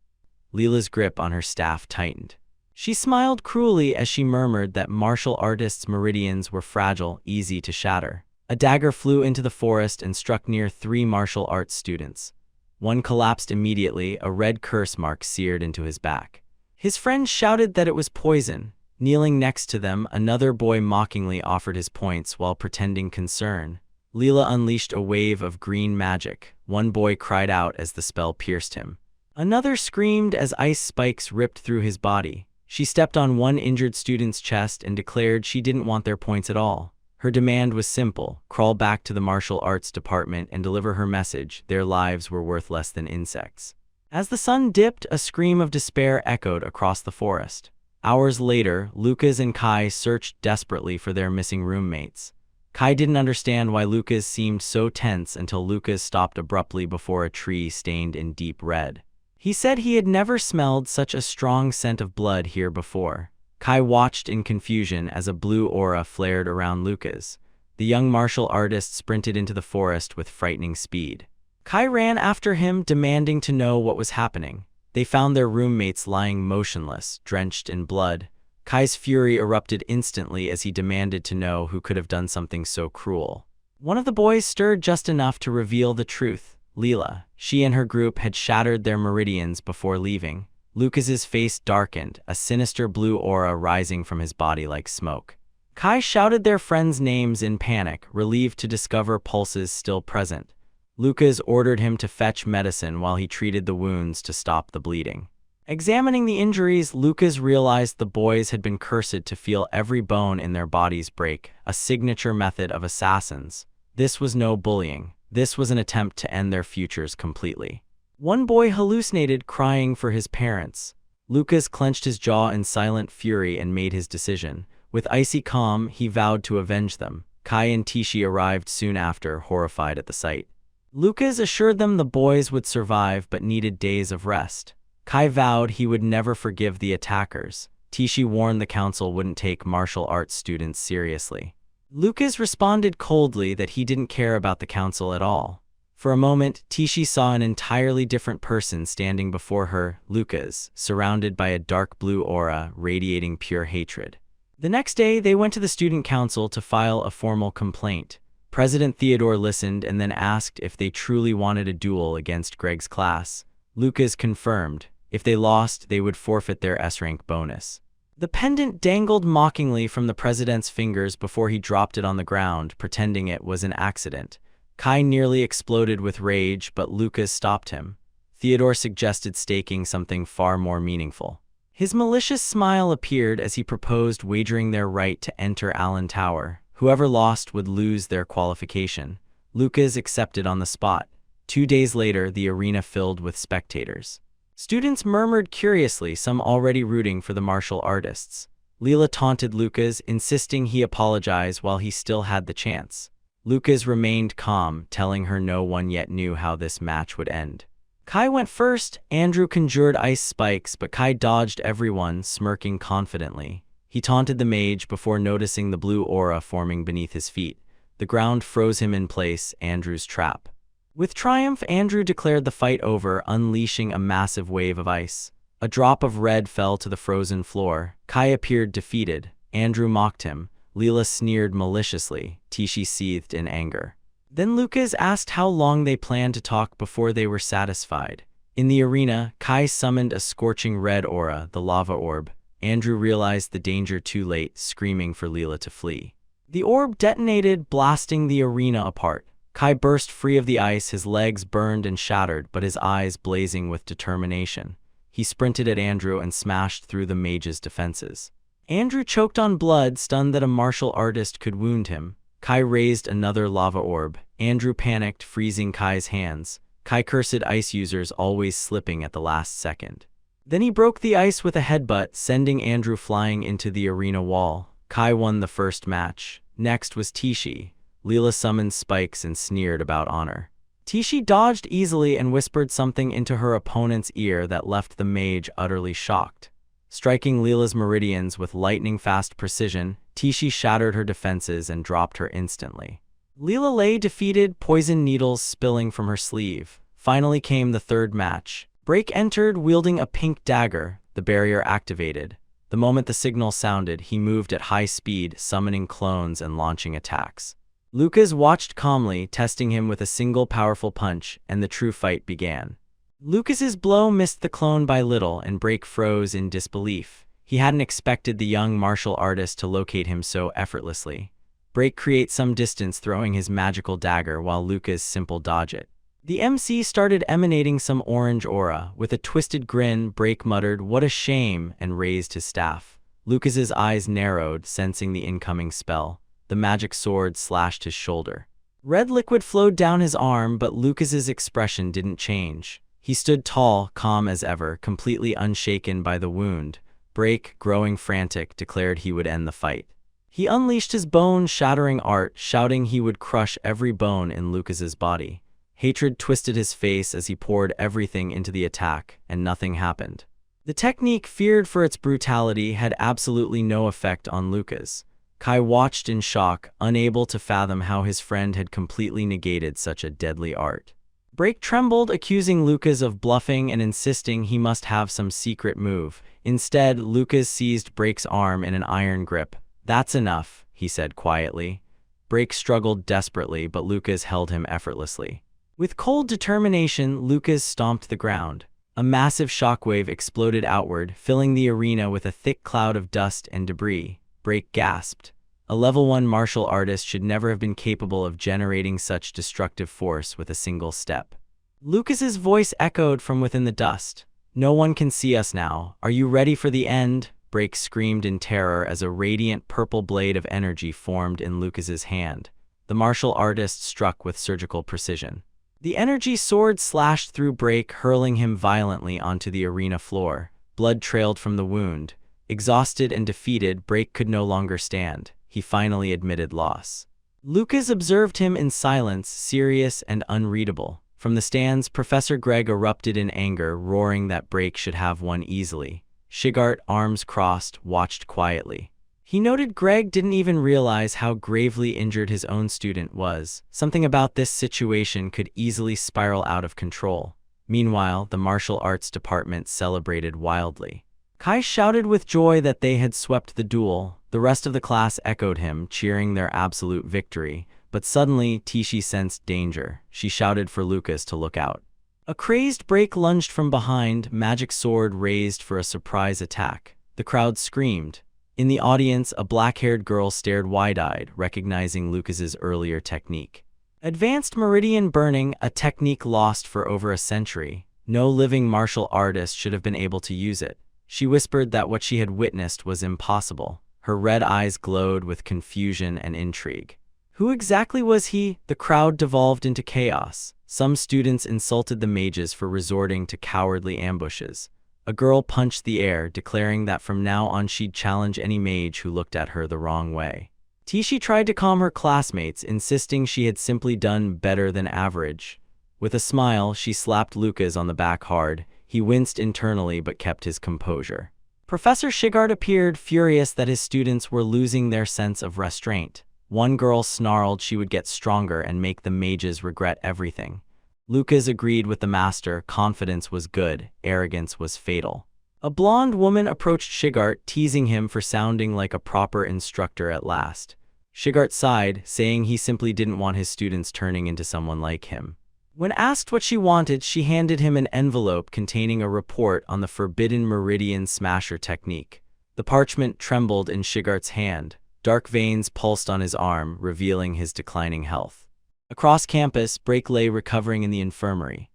Speaker 1: Leela's grip on her staff tightened. She smiled cruelly as she murmured that martial artists' meridians were fragile, easy to shatter. A dagger flew into the forest and struck near 3 martial arts students. One collapsed immediately, a red curse mark seared into his back. His friends shouted that it was poison. Kneeling next to them, another boy mockingly offered his points while pretending concern. Leela unleashed a wave of green magic. One boy cried out as the spell pierced him. Another screamed as ice spikes ripped through his body. She stepped on one injured student's chest and declared she didn't want their points at all. Her demand was simple: crawl back to the martial arts department and deliver her message. Their lives were worth less than insects. As the sun dipped, a scream of despair echoed across the forest. Hours later, Lucas and Kai searched desperately for their missing roommates. Kai didn't understand why Lucas seemed so tense until Lucas stopped abruptly before a tree stained in deep red. He said he had never smelled such a strong scent of blood here before. Kai watched in confusion as a blue aura flared around Lucas. The young martial artist sprinted into the forest with frightening speed. Kai ran after him, demanding to know what was happening. They found their roommates lying motionless, drenched in blood. Kai's fury erupted instantly as he demanded to know who could have done something so cruel. One of the boys stirred just enough to reveal the truth: Leela. She and her group had shattered their meridians before leaving. Lucas's face darkened, a sinister blue aura rising from his body like smoke. Kai shouted their friends' names in panic, relieved to discover pulses still present. Lucas ordered him to fetch medicine while he treated the wounds to stop the bleeding. Examining the injuries, Lucas realized the boys had been cursed to feel every bone in their bodies break, a signature method of assassins. This was no bullying. This was an attempt to end their futures completely. One boy hallucinated, crying for his parents. Lucas clenched his jaw in silent fury and made his decision. With icy calm, he vowed to avenge them. Kai and Tishi arrived soon after, horrified at the sight. Lucas assured them the boys would survive but needed days of rest. Kai vowed he would never forgive the attackers. Tishi warned the council wouldn't take martial arts students seriously. Lucas responded coldly that he didn't care about the council at all. For a moment, Tishi saw an entirely different person standing before her, Lucas, surrounded by a dark blue aura radiating pure hatred. The next day, they went to the student council to file a formal complaint. President Theodore listened and then asked if they truly wanted a duel against Greg's class. Lucas confirmed. If they lost, they would forfeit their S-rank bonus. The pendant dangled mockingly from the president's fingers before he dropped it on the ground, pretending it was an accident. Kai nearly exploded with rage, but Lucas stopped him. Theodore suggested staking something far more meaningful. His malicious smile appeared as he proposed wagering their right to enter Allen Tower. Whoever lost would lose their qualification. Lucas accepted on the spot. 2 days later, the arena filled with spectators. Students murmured curiously, some already rooting for the martial artists. Leela taunted Lucas, insisting he apologize while he still had the chance. Lucas remained calm, telling her no one yet knew how this match would end. Kai went first. Andrew conjured ice spikes, but Kai dodged everyone, smirking confidently. He taunted the mage before noticing the blue aura forming beneath his feet. The ground froze him in place, Andrew's trap. With triumph, Andrew declared the fight over, unleashing a massive wave of ice. A drop of red fell to the frozen floor. Kai appeared defeated. Andrew mocked him. Leela sneered maliciously. Tishi seethed in anger. Then Lucas asked how long they planned to talk before they were satisfied. In the arena, Kai summoned a scorching red aura, the lava orb. Andrew realized the danger too late, screaming for Leela to flee. The orb detonated, blasting the arena apart. Kai burst free of the ice, his legs burned and shattered, but his eyes blazing with determination. He sprinted at Andrew and smashed through the mage's defenses. Andrew choked on blood, stunned that a martial artist could wound him. Kai raised another lava orb. Andrew panicked, freezing Kai's hands. Kai cursed ice users, always slipping at the last second. Then he broke the ice with a headbutt, sending Andrew flying into the arena wall. Kai won the first match. Next was Tishi. Leela summoned spikes and sneered about honor. Tishi dodged easily and whispered something into her opponent's ear that left the mage utterly shocked. Striking Leela's meridians with lightning-fast precision, Tishi shattered her defenses and dropped her instantly. Leela lay defeated, poison needles spilling from her sleeve. Finally came the third match. Break entered, wielding a pink dagger. The barrier activated. The moment the signal sounded, he moved at high speed, summoning clones and launching attacks. Lucas watched calmly, testing him with a single powerful punch, and the true fight began. Lucas's blow missed the clone by little, and Break froze in disbelief. He hadn't expected the young martial artist to locate him so effortlessly. Break creates some distance, throwing his magical dagger while Lucas simple dodge it. The MC started emanating some orange aura. With a twisted grin, Break muttered, "What a shame," and raised his staff. Lucas's eyes narrowed, sensing the incoming spell. The magic sword slashed his shoulder. Red liquid flowed down his arm, but Lucas's expression didn't change. He stood tall, calm as ever, completely unshaken by the wound. Break, growing frantic, declared he would end the fight. He unleashed his bone-shattering art, shouting he would crush every bone in Lucas's body. Hatred twisted his face as he poured everything into the attack, and nothing happened. The technique, feared for its brutality, had absolutely no effect on Lucas. Kai watched in shock, unable to fathom how his friend had completely negated such a deadly art. Break trembled, accusing Lucas of bluffing and insisting he must have some secret move. Instead, Lucas seized Break's arm in an iron grip. "That's enough," he said quietly. Break struggled desperately, but Lucas held him effortlessly. With cold determination, Lucas stomped the ground. A massive shockwave exploded outward, filling the arena with a thick cloud of dust and debris. Break gasped. A level 1 martial artist should never have been capable of generating such destructive force with a single step. Lucas's voice echoed from within the dust. "No one can see us now. Are you ready for the end?" Break screamed in terror as a radiant purple blade of energy formed in Lucas's hand. The martial artist struck with surgical precision. The energy sword slashed through Break, hurling him violently onto the arena floor. Blood trailed from the wound. Exhausted and defeated, Break could no longer stand. He finally admitted loss. Lucas observed him in silence, serious and unreadable. From the stands, Professor Greg erupted in anger, roaring that Break should have won easily. Shigart, arms crossed, watched quietly. He noted Greg didn't even realize how gravely injured his own student was. Something about this situation could easily spiral out of control. Meanwhile, the martial arts department celebrated wildly. Kai shouted with joy that they had swept the duel. The rest of the class echoed him, cheering their absolute victory. But suddenly, Tishi sensed danger. She shouted for Lucas to look out. A crazed Break lunged from behind, magic sword raised for a surprise attack. The crowd screamed. In the audience, a black-haired girl stared wide-eyed, recognizing Lucas's earlier technique. Advanced meridian burning, a technique lost for over a century. No living martial artist should have been able to use it. She whispered that what she had witnessed was impossible. Her red eyes glowed with confusion and intrigue. Who exactly was he? The crowd devolved into chaos. Some students insulted the mages for resorting to cowardly ambushes. A girl punched the air, declaring that from now on she'd challenge any mage who looked at her the wrong way. Tishi tried to calm her classmates, insisting she had simply done better than average. With a smile, she slapped Lucas on the back hard. He winced internally but kept his composure. Professor Shigart appeared, furious that his students were losing their sense of restraint. One girl snarled she would get stronger and make the mages regret everything. Lucas agreed with the master. Confidence was good, arrogance was fatal. A blonde woman approached Shigart, teasing him for sounding like a proper instructor at last. Shigart sighed, saying he simply didn't want his students turning into someone like him. When asked what she wanted, she handed him an envelope containing a report on the Forbidden Meridian Smasher technique. The parchment trembled in Shigart's hand. Dark veins pulsed on his arm, revealing his declining health. Across campus, Brake lay recovering in the infirmary.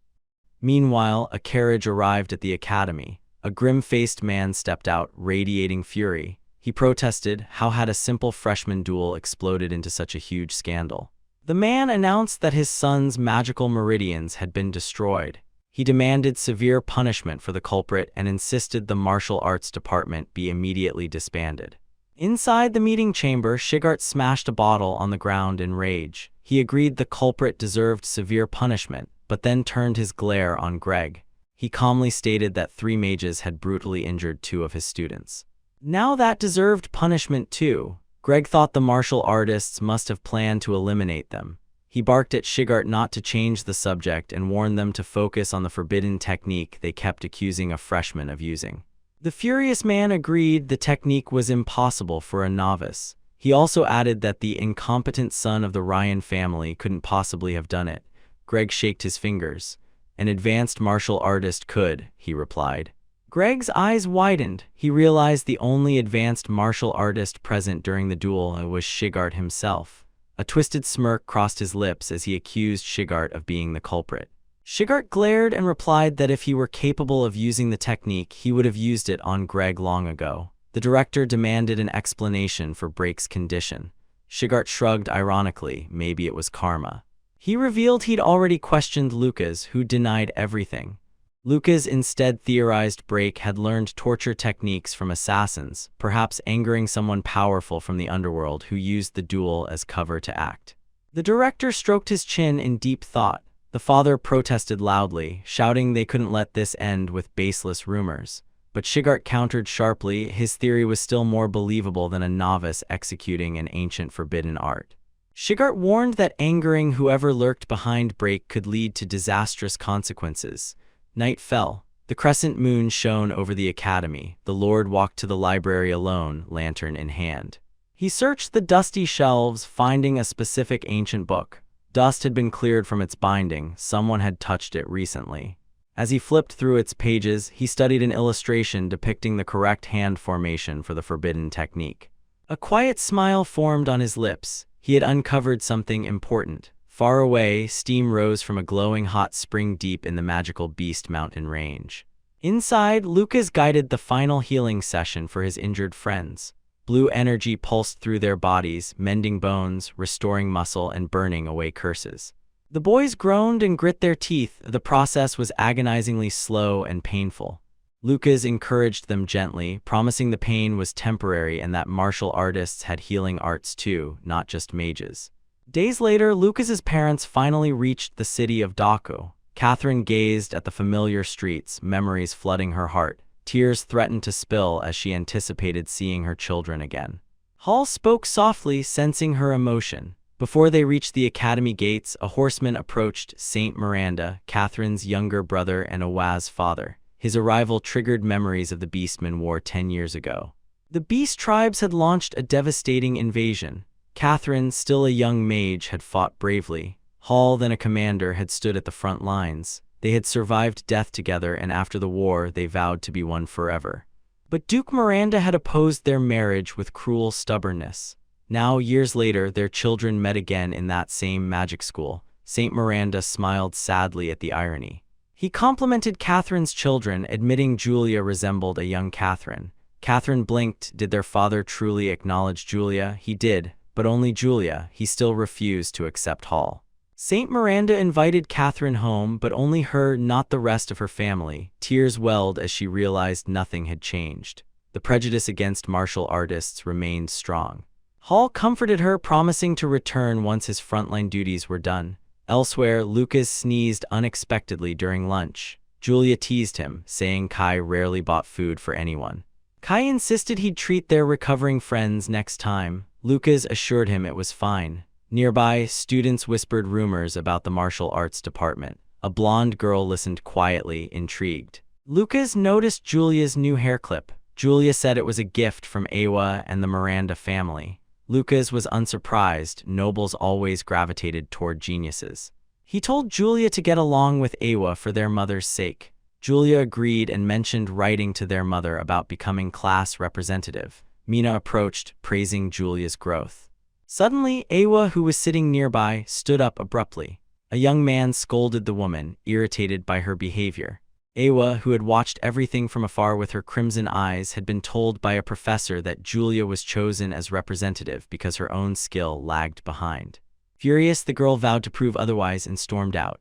Speaker 1: Meanwhile, a carriage arrived at the academy. A grim-faced man stepped out, radiating fury. He protested, how had a simple freshman duel exploded into such a huge scandal? The man announced that his son's magical meridians had been destroyed. He demanded severe punishment for the culprit and insisted the martial arts department be immediately disbanded. Inside the meeting chamber, Shigart smashed a bottle on the ground in rage. He agreed the culprit deserved severe punishment, but then turned his glare on Greg. He calmly stated that 3 mages had brutally injured 2 of his students. Now that deserved punishment too. Greg thought the martial artists must have planned to eliminate them. He barked at Shigart not to change the subject and warned them to focus on the forbidden technique they kept accusing a freshman of using. The furious man agreed the technique was impossible for a novice. He also added that the incompetent son of the Ryan family couldn't possibly have done it. Greg shook his fingers. An advanced martial artist could, he replied. Greg's eyes widened. He realized the only advanced martial artist present during the duel was Shigart himself. A twisted smirk crossed his lips as he accused Shigart of being the culprit. Shigart glared and replied that if he were capable of using the technique, he would have used it on Greg long ago. The director demanded an explanation for Brake's condition. Shigart shrugged ironically, maybe it was karma. He revealed he'd already questioned Lucas, who denied everything. Lucas instead theorized Brake had learned torture techniques from assassins, perhaps angering someone powerful from the underworld who used the duel as cover to act. The director stroked his chin in deep thought. The father protested loudly, shouting they couldn't let this end with baseless rumors. But Shigart countered sharply. His theory was still more believable than a novice executing an ancient forbidden art. Shigart warned that angering whoever lurked behind Brake could lead to disastrous consequences. Night fell. The crescent moon shone over the academy. The Lord walked to the library alone, lantern in hand. He searched the dusty shelves, finding a specific ancient book. Dust had been cleared from its binding. Someone had touched it recently. As he flipped through its pages, he studied an illustration depicting the correct hand formation for the forbidden technique. A quiet smile formed on his lips. He had uncovered something important. Far away, steam rose from a glowing hot spring deep in the magical Beast Mountain range. Inside, Lucas guided the final healing session for his injured friends. Blue energy pulsed through their bodies, mending bones, restoring muscle, and burning away curses. The boys groaned and grit their teeth. The process was agonizingly slow and painful. Lucas encouraged them gently, promising the pain was temporary and that martial artists had healing arts too, not just mages. Days later, Lucas's parents finally reached the city of Daku. Catherine gazed at the familiar streets, memories flooding her heart. Tears threatened to spill as she anticipated seeing her children again. Hall spoke softly, sensing her emotion. Before they reached the academy gates, a horseman approached Saint Miranda, Catherine's younger brother and Awaz's father. His arrival triggered memories of the Beastmen War 10 years ago. The Beast tribes had launched a devastating invasion. Catherine, still a young mage, had fought bravely. Hall, then a commander, had stood at the front lines. They had survived death together, and after the war, they vowed to be one forever. But Duke Miranda had opposed their marriage with cruel stubbornness. Now, years later, their children met again in that same magic school. Saint Miranda smiled sadly at the irony. He complimented Catherine's children, admitting Julia resembled a young Catherine. Catherine blinked. Did their father truly acknowledge Julia? He did, but only Julia. He still refused to accept Hall. Saint Miranda invited Catherine home, but only her, not the rest of her family. Tears welled as she realized nothing had changed. The prejudice against martial artists remained strong. Hall comforted her, promising to return once his frontline duties were done. Elsewhere, Lucas sneezed unexpectedly during lunch. Julia teased him, saying Kai rarely bought food for anyone. Kai insisted he'd treat their recovering friends next time. Lucas assured him it was fine. Nearby, students whispered rumors about the martial arts department. A blonde girl listened quietly, intrigued. Lucas noticed Julia's new hair clip. Julia said it was a gift from Awa and the Miranda family. Lucas was unsurprised. Nobles always gravitated toward geniuses. He told Julia to get along with Awa for their mother's sake. Julia agreed and mentioned writing to their mother about becoming class representative. Mina approached, praising Julia's growth. Suddenly, Awa, who was sitting nearby, stood up abruptly. A young man scolded the woman, irritated by her behavior. Awa, who had watched everything from afar with her crimson eyes, had been told by a professor that Julia was chosen as representative because her own skill lagged behind. Furious, the girl vowed to prove otherwise and stormed out.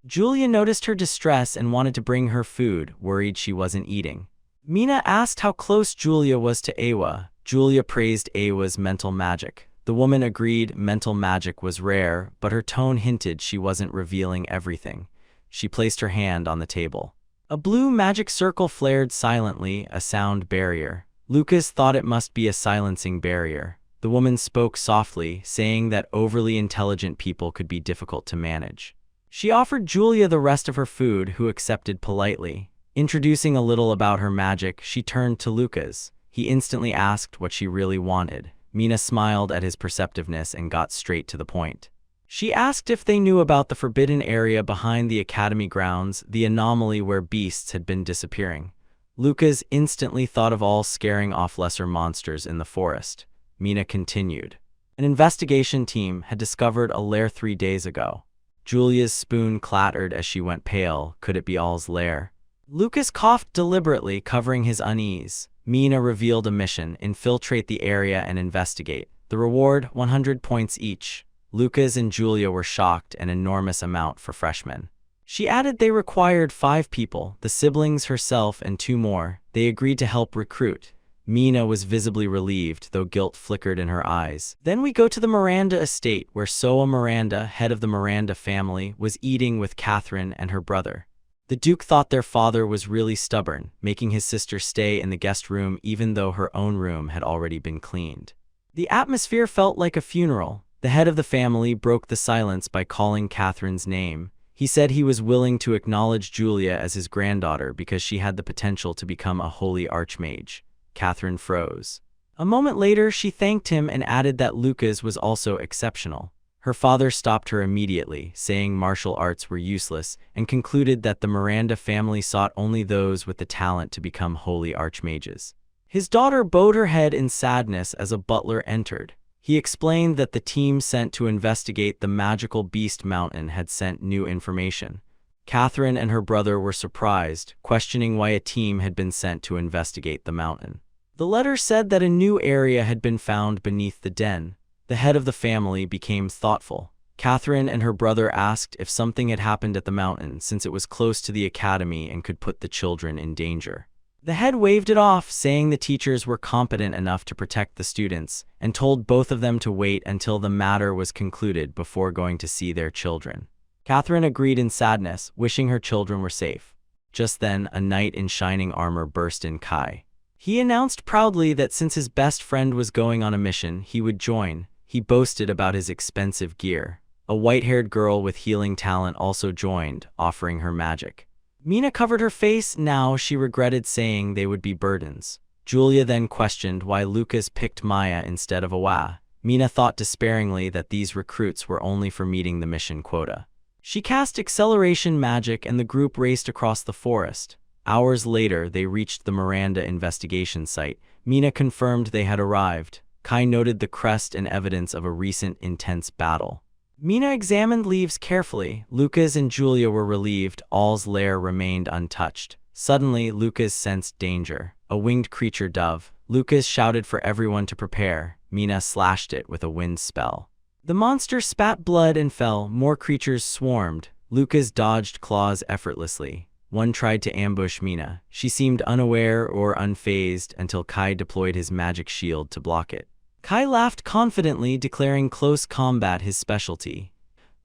Speaker 1: Julia noticed her distress and wanted to bring her food, worried she wasn't eating. Mina asked how close Julia was to Awa. Julia praised Awa's mental magic. The woman agreed mental magic was rare, but her tone hinted she wasn't revealing everything. She placed her hand on the table. A blue magic circle flared silently, a sound barrier. Lucas thought it must be a silencing barrier. The woman spoke softly, saying that overly intelligent people could be difficult to manage. She offered Julia the rest of her food, who accepted politely. Introducing a little about her magic, she turned to Lucas. He instantly asked what she really wanted. Mina smiled at his perceptiveness and got straight to the point. She asked if they knew about the forbidden area behind the academy grounds, the anomaly where beasts had been disappearing. Lucas instantly thought of all scaring off lesser monsters in the forest. Mina continued. An investigation team had discovered a lair 3 days ago. Julia's spoon clattered as she went pale. Could it be All's lair? Lucas coughed deliberately, covering his unease. Mina revealed a mission: infiltrate the area and investigate. The reward, 100 points each. Lucas and Julia were shocked, an enormous amount for freshmen. She added they required 5 people, the siblings, herself, and 2 more. They agreed to help recruit. Mina was visibly relieved, though guilt flickered in her eyes. Then we go to the Miranda estate, where Soa Miranda, head of the Miranda family, was eating with Catherine and her brother. The Duke thought their father was really stubborn, making his sister stay in the guest room even though her own room had already been cleaned. The atmosphere felt like a funeral. The head of the family broke the silence by calling Catherine's name. He said he was willing to acknowledge Julia as his granddaughter because she had the potential to become a holy archmage. Catherine froze. A moment later, she thanked him and added that Lucas was also exceptional. Her father stopped her immediately, saying martial arts were useless, and concluded that the Miranda family sought only those with the talent to become holy archmages. His daughter bowed her head in sadness as a butler entered. He explained that the team sent to investigate the magical beast mountain had sent new information. Catherine and her brother were surprised, questioning why a team had been sent to investigate the mountain. The letter said that a new area had been found beneath the den. The head of the family became thoughtful. Catherine and her brother asked if something had happened at the mountain, since it was close to the academy and could put the children in danger. The head waved it off, saying the teachers were competent enough to protect the students, and told both of them to wait until the matter was concluded before going to see their children. Catherine agreed in sadness, wishing her children were safe. Just then, a knight in shining armor burst in Kai. He announced proudly that since his best friend was going on a mission, he would join. He boasted about his expensive gear. A white-haired girl with healing talent also joined, offering her magic. Mina covered her face. Now she regretted saying they would be burdens. Julia then questioned why Lucas picked Maya instead of Awa. Mina thought despairingly that these recruits were only for meeting the mission quota. She cast acceleration magic and the group raced across the forest. Hours later, they reached the Miranda investigation site. Mina confirmed they had arrived. Kai noted the crest and evidence of a recent intense battle. Mina examined leaves carefully. Lucas and Julia were relieved. All's lair remained untouched. Suddenly, Lucas sensed danger. A winged creature dove. Lucas shouted for everyone to prepare. Mina slashed it with a wind spell. The monster spat blood and fell. More creatures swarmed. Lucas dodged claws effortlessly. One tried to ambush Mina. She seemed unaware or unfazed until Kai deployed his magic shield to block it. Kai laughed confidently, declaring close combat his specialty.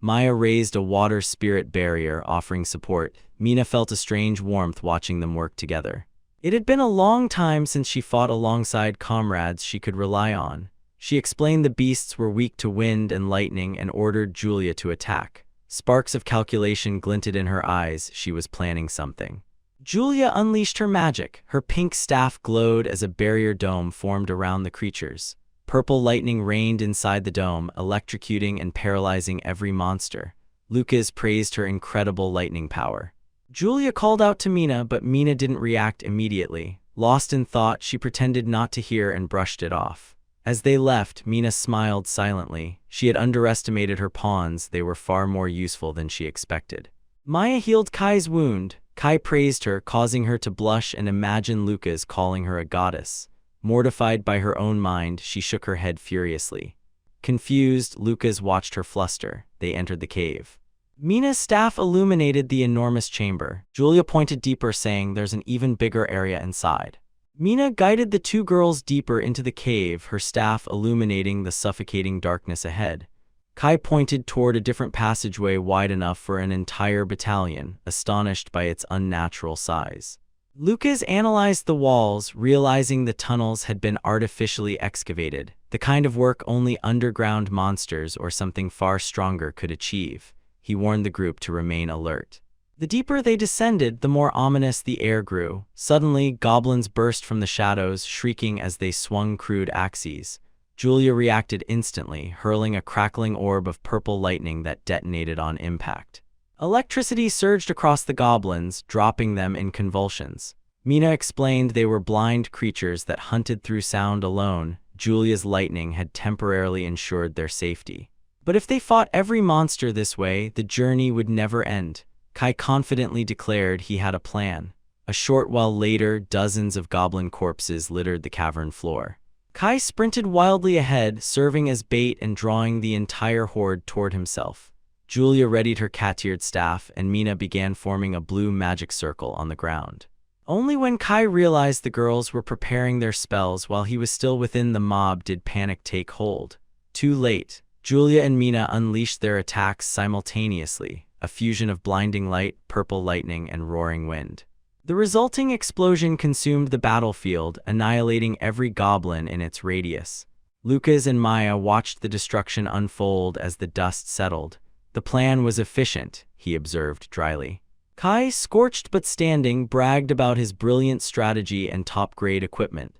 Speaker 1: Maya raised a water spirit barrier, offering support. Mina felt a strange warmth watching them work together. It had been a long time since she fought alongside comrades she could rely on. She explained the beasts were weak to wind and lightning and ordered Julia to attack. Sparks of calculation glinted in her eyes. She was planning something. Julia unleashed her magic. Her pink staff glowed as a barrier dome formed around the creatures. Purple lightning rained inside the dome, electrocuting and paralyzing every monster. Lucas praised her incredible lightning power. Julia called out to Mina, but Mina didn't react immediately. Lost in thought, she pretended not to hear and brushed it off. As they left, Mina smiled silently. She had underestimated her pawns. They were far more useful than she expected. Maya healed Kai's wound. Kai praised her, causing her to blush and imagine Lucas calling her a goddess. Mortified by her own mind, she shook her head furiously. Confused, Lucas watched her fluster. They entered the cave. Mina's staff illuminated the enormous chamber. Julia pointed deeper, saying, "There's an even bigger area inside." Mina guided the two girls deeper into the cave, her staff illuminating the suffocating darkness ahead. Kai pointed toward a different passageway wide enough for an entire battalion, astonished by its unnatural size. Lucas analyzed the walls, realizing the tunnels had been artificially excavated, the kind of work only underground monsters or something far stronger could achieve. He warned the group to remain alert. The deeper they descended, the more ominous the air grew. Suddenly, goblins burst from the shadows, shrieking as they swung crude axes. Julia reacted instantly, hurling a crackling orb of purple lightning that detonated on impact. Electricity surged across the goblins, dropping them in convulsions. Mina explained they were blind creatures that hunted through sound alone. Julia's lightning had temporarily ensured their safety. But if they fought every monster this way, the journey would never end. Kai confidently declared he had a plan. A short while later, dozens of goblin corpses littered the cavern floor. Kai sprinted wildly ahead, serving as bait and drawing the entire horde toward himself. Julia readied her cat-eared staff, and Mina began forming a blue magic circle on the ground. Only when Kai realized the girls were preparing their spells while he was still within the mob did panic take hold. Too late. Julia and Mina unleashed their attacks simultaneously. A fusion of blinding light, purple lightning, and roaring wind. The resulting explosion consumed the battlefield, annihilating every goblin in its radius. Lucas and Maya watched the destruction unfold as the dust settled. The plan was efficient, he observed dryly. Kai, scorched but standing, bragged about his brilliant strategy and top-grade equipment.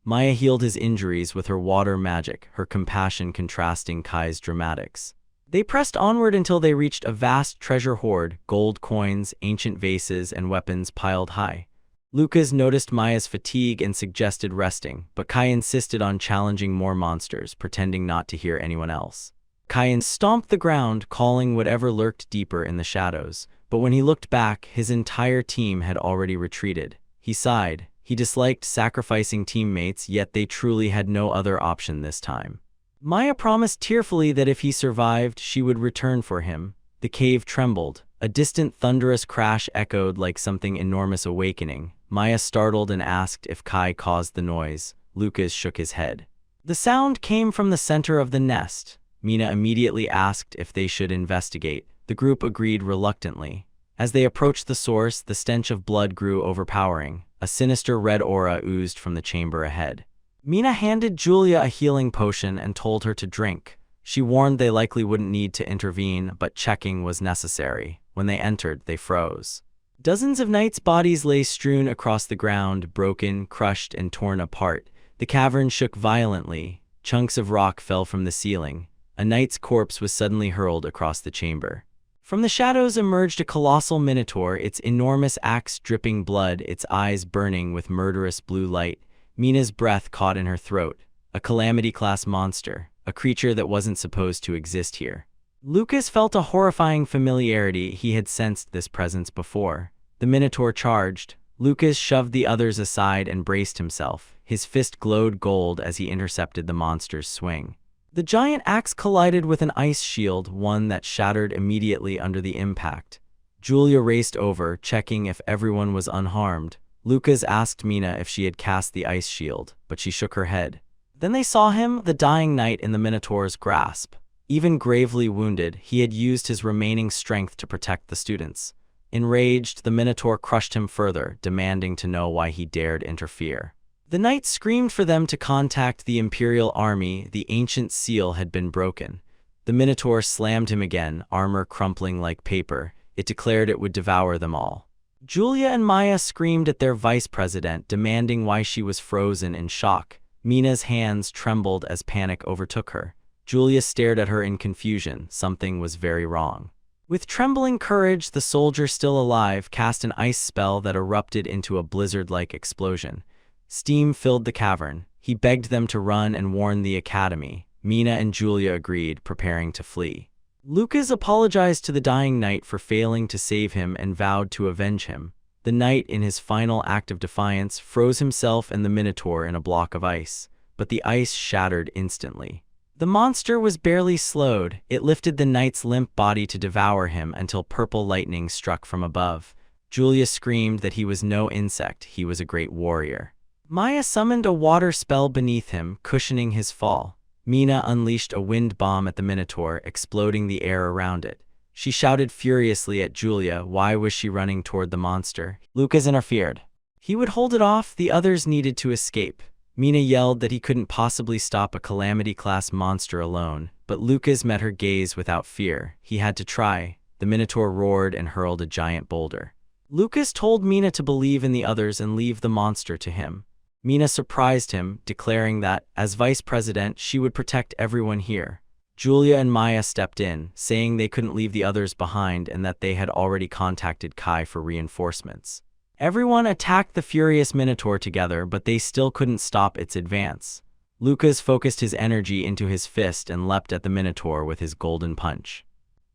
Speaker 1: Maya healed his injuries with her water magic, her compassion contrasting Kai's dramatics. They pressed onward until they reached a vast treasure hoard, gold coins, ancient vases, and weapons piled high. Lucas noticed Maya's fatigue and suggested resting, but Kai insisted on challenging more monsters, pretending not to hear anyone else. Kai stomped the ground, calling whatever lurked deeper in the shadows, but when he looked back, his entire team had already retreated. He sighed. He disliked sacrificing teammates, yet they truly had no other option this time. Maya promised tearfully that if he survived, she would return for him. The cave trembled. A distant thunderous crash echoed like something enormous awakening. Maya startled and asked if Kai caused the noise. Lucas shook his head. The sound came from the center of the nest. Mina immediately asked if they should investigate. The group agreed reluctantly. As they approached the source, the stench of blood grew overpowering. A sinister red aura oozed from the chamber ahead. Mina handed Julia a healing potion and told her to drink. She warned they likely wouldn't need to intervene, but checking was necessary. When they entered, they froze. Dozens of knights' bodies lay strewn across the ground, broken, crushed, and torn apart. The cavern shook violently. Chunks of rock fell from the ceiling. A knight's corpse was suddenly hurled across the chamber. From the shadows emerged a colossal minotaur, its enormous axe dripping blood, its eyes burning with murderous blue light. Mina's breath caught in her throat. A calamity-class monster, a creature that wasn't supposed to exist here. Lucas felt a horrifying familiarity. He had sensed this presence before. The Minotaur charged. Lucas shoved the others aside and braced himself. His fist glowed gold as he intercepted the monster's swing. The giant axe collided with an ice shield, one that shattered immediately under the impact. Julia raced over, checking if everyone was unharmed. Lucas asked Mina if she had cast the ice shield, but she shook her head. Then they saw him, the dying knight, in the Minotaur's grasp. Even gravely wounded, he had used his remaining strength to protect the students. Enraged, the Minotaur crushed him further, demanding to know why he dared interfere. The knight screamed for them to contact the Imperial Army. The ancient seal had been broken. The Minotaur slammed him again, armor crumpling like paper. It declared it would devour them all. Julia and Maya screamed at their vice president, demanding why she was frozen in shock. Mina's hands trembled as panic overtook her. Julia stared at her in confusion. Something was very wrong. With trembling courage, the soldier, still alive, cast an ice spell that erupted into a blizzard-like explosion. Steam filled the cavern. He begged them to run and warn the academy. Mina and Julia agreed, preparing to flee. Lucas apologized to the dying knight for failing to save him and vowed to avenge him. The knight, in his final act of defiance, froze himself and the Minotaur in a block of ice, but the ice shattered instantly. The monster was barely slowed. It lifted the knight's limp body to devour him until purple lightning struck from above. Julia screamed that he was no insect, he was a great warrior. Maya summoned a water spell beneath him, cushioning his fall. Mina unleashed a wind bomb at the Minotaur, exploding the air around it. She shouted furiously at Julia. Why was she running toward the monster? Lucas interfered. He would hold it off. The others needed to escape. Mina yelled that he couldn't possibly stop a Calamity-class monster alone, but Lucas met her gaze without fear. He had to try. The Minotaur roared and hurled a giant boulder. Lucas told Mina to believe in the others and leave the monster to him. Mina surprised him, declaring that, as vice president, she would protect everyone here. Julia and Maya stepped in, saying they couldn't leave the others behind and that they had already contacted Kai for reinforcements. Everyone attacked the furious Minotaur together, but they still couldn't stop its advance. Lucas focused his energy into his fist and leapt at the Minotaur with his golden punch.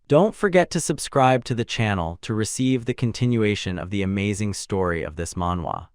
Speaker 1: Don't forget to subscribe to the channel to receive the continuation of the amazing story of this manhwa.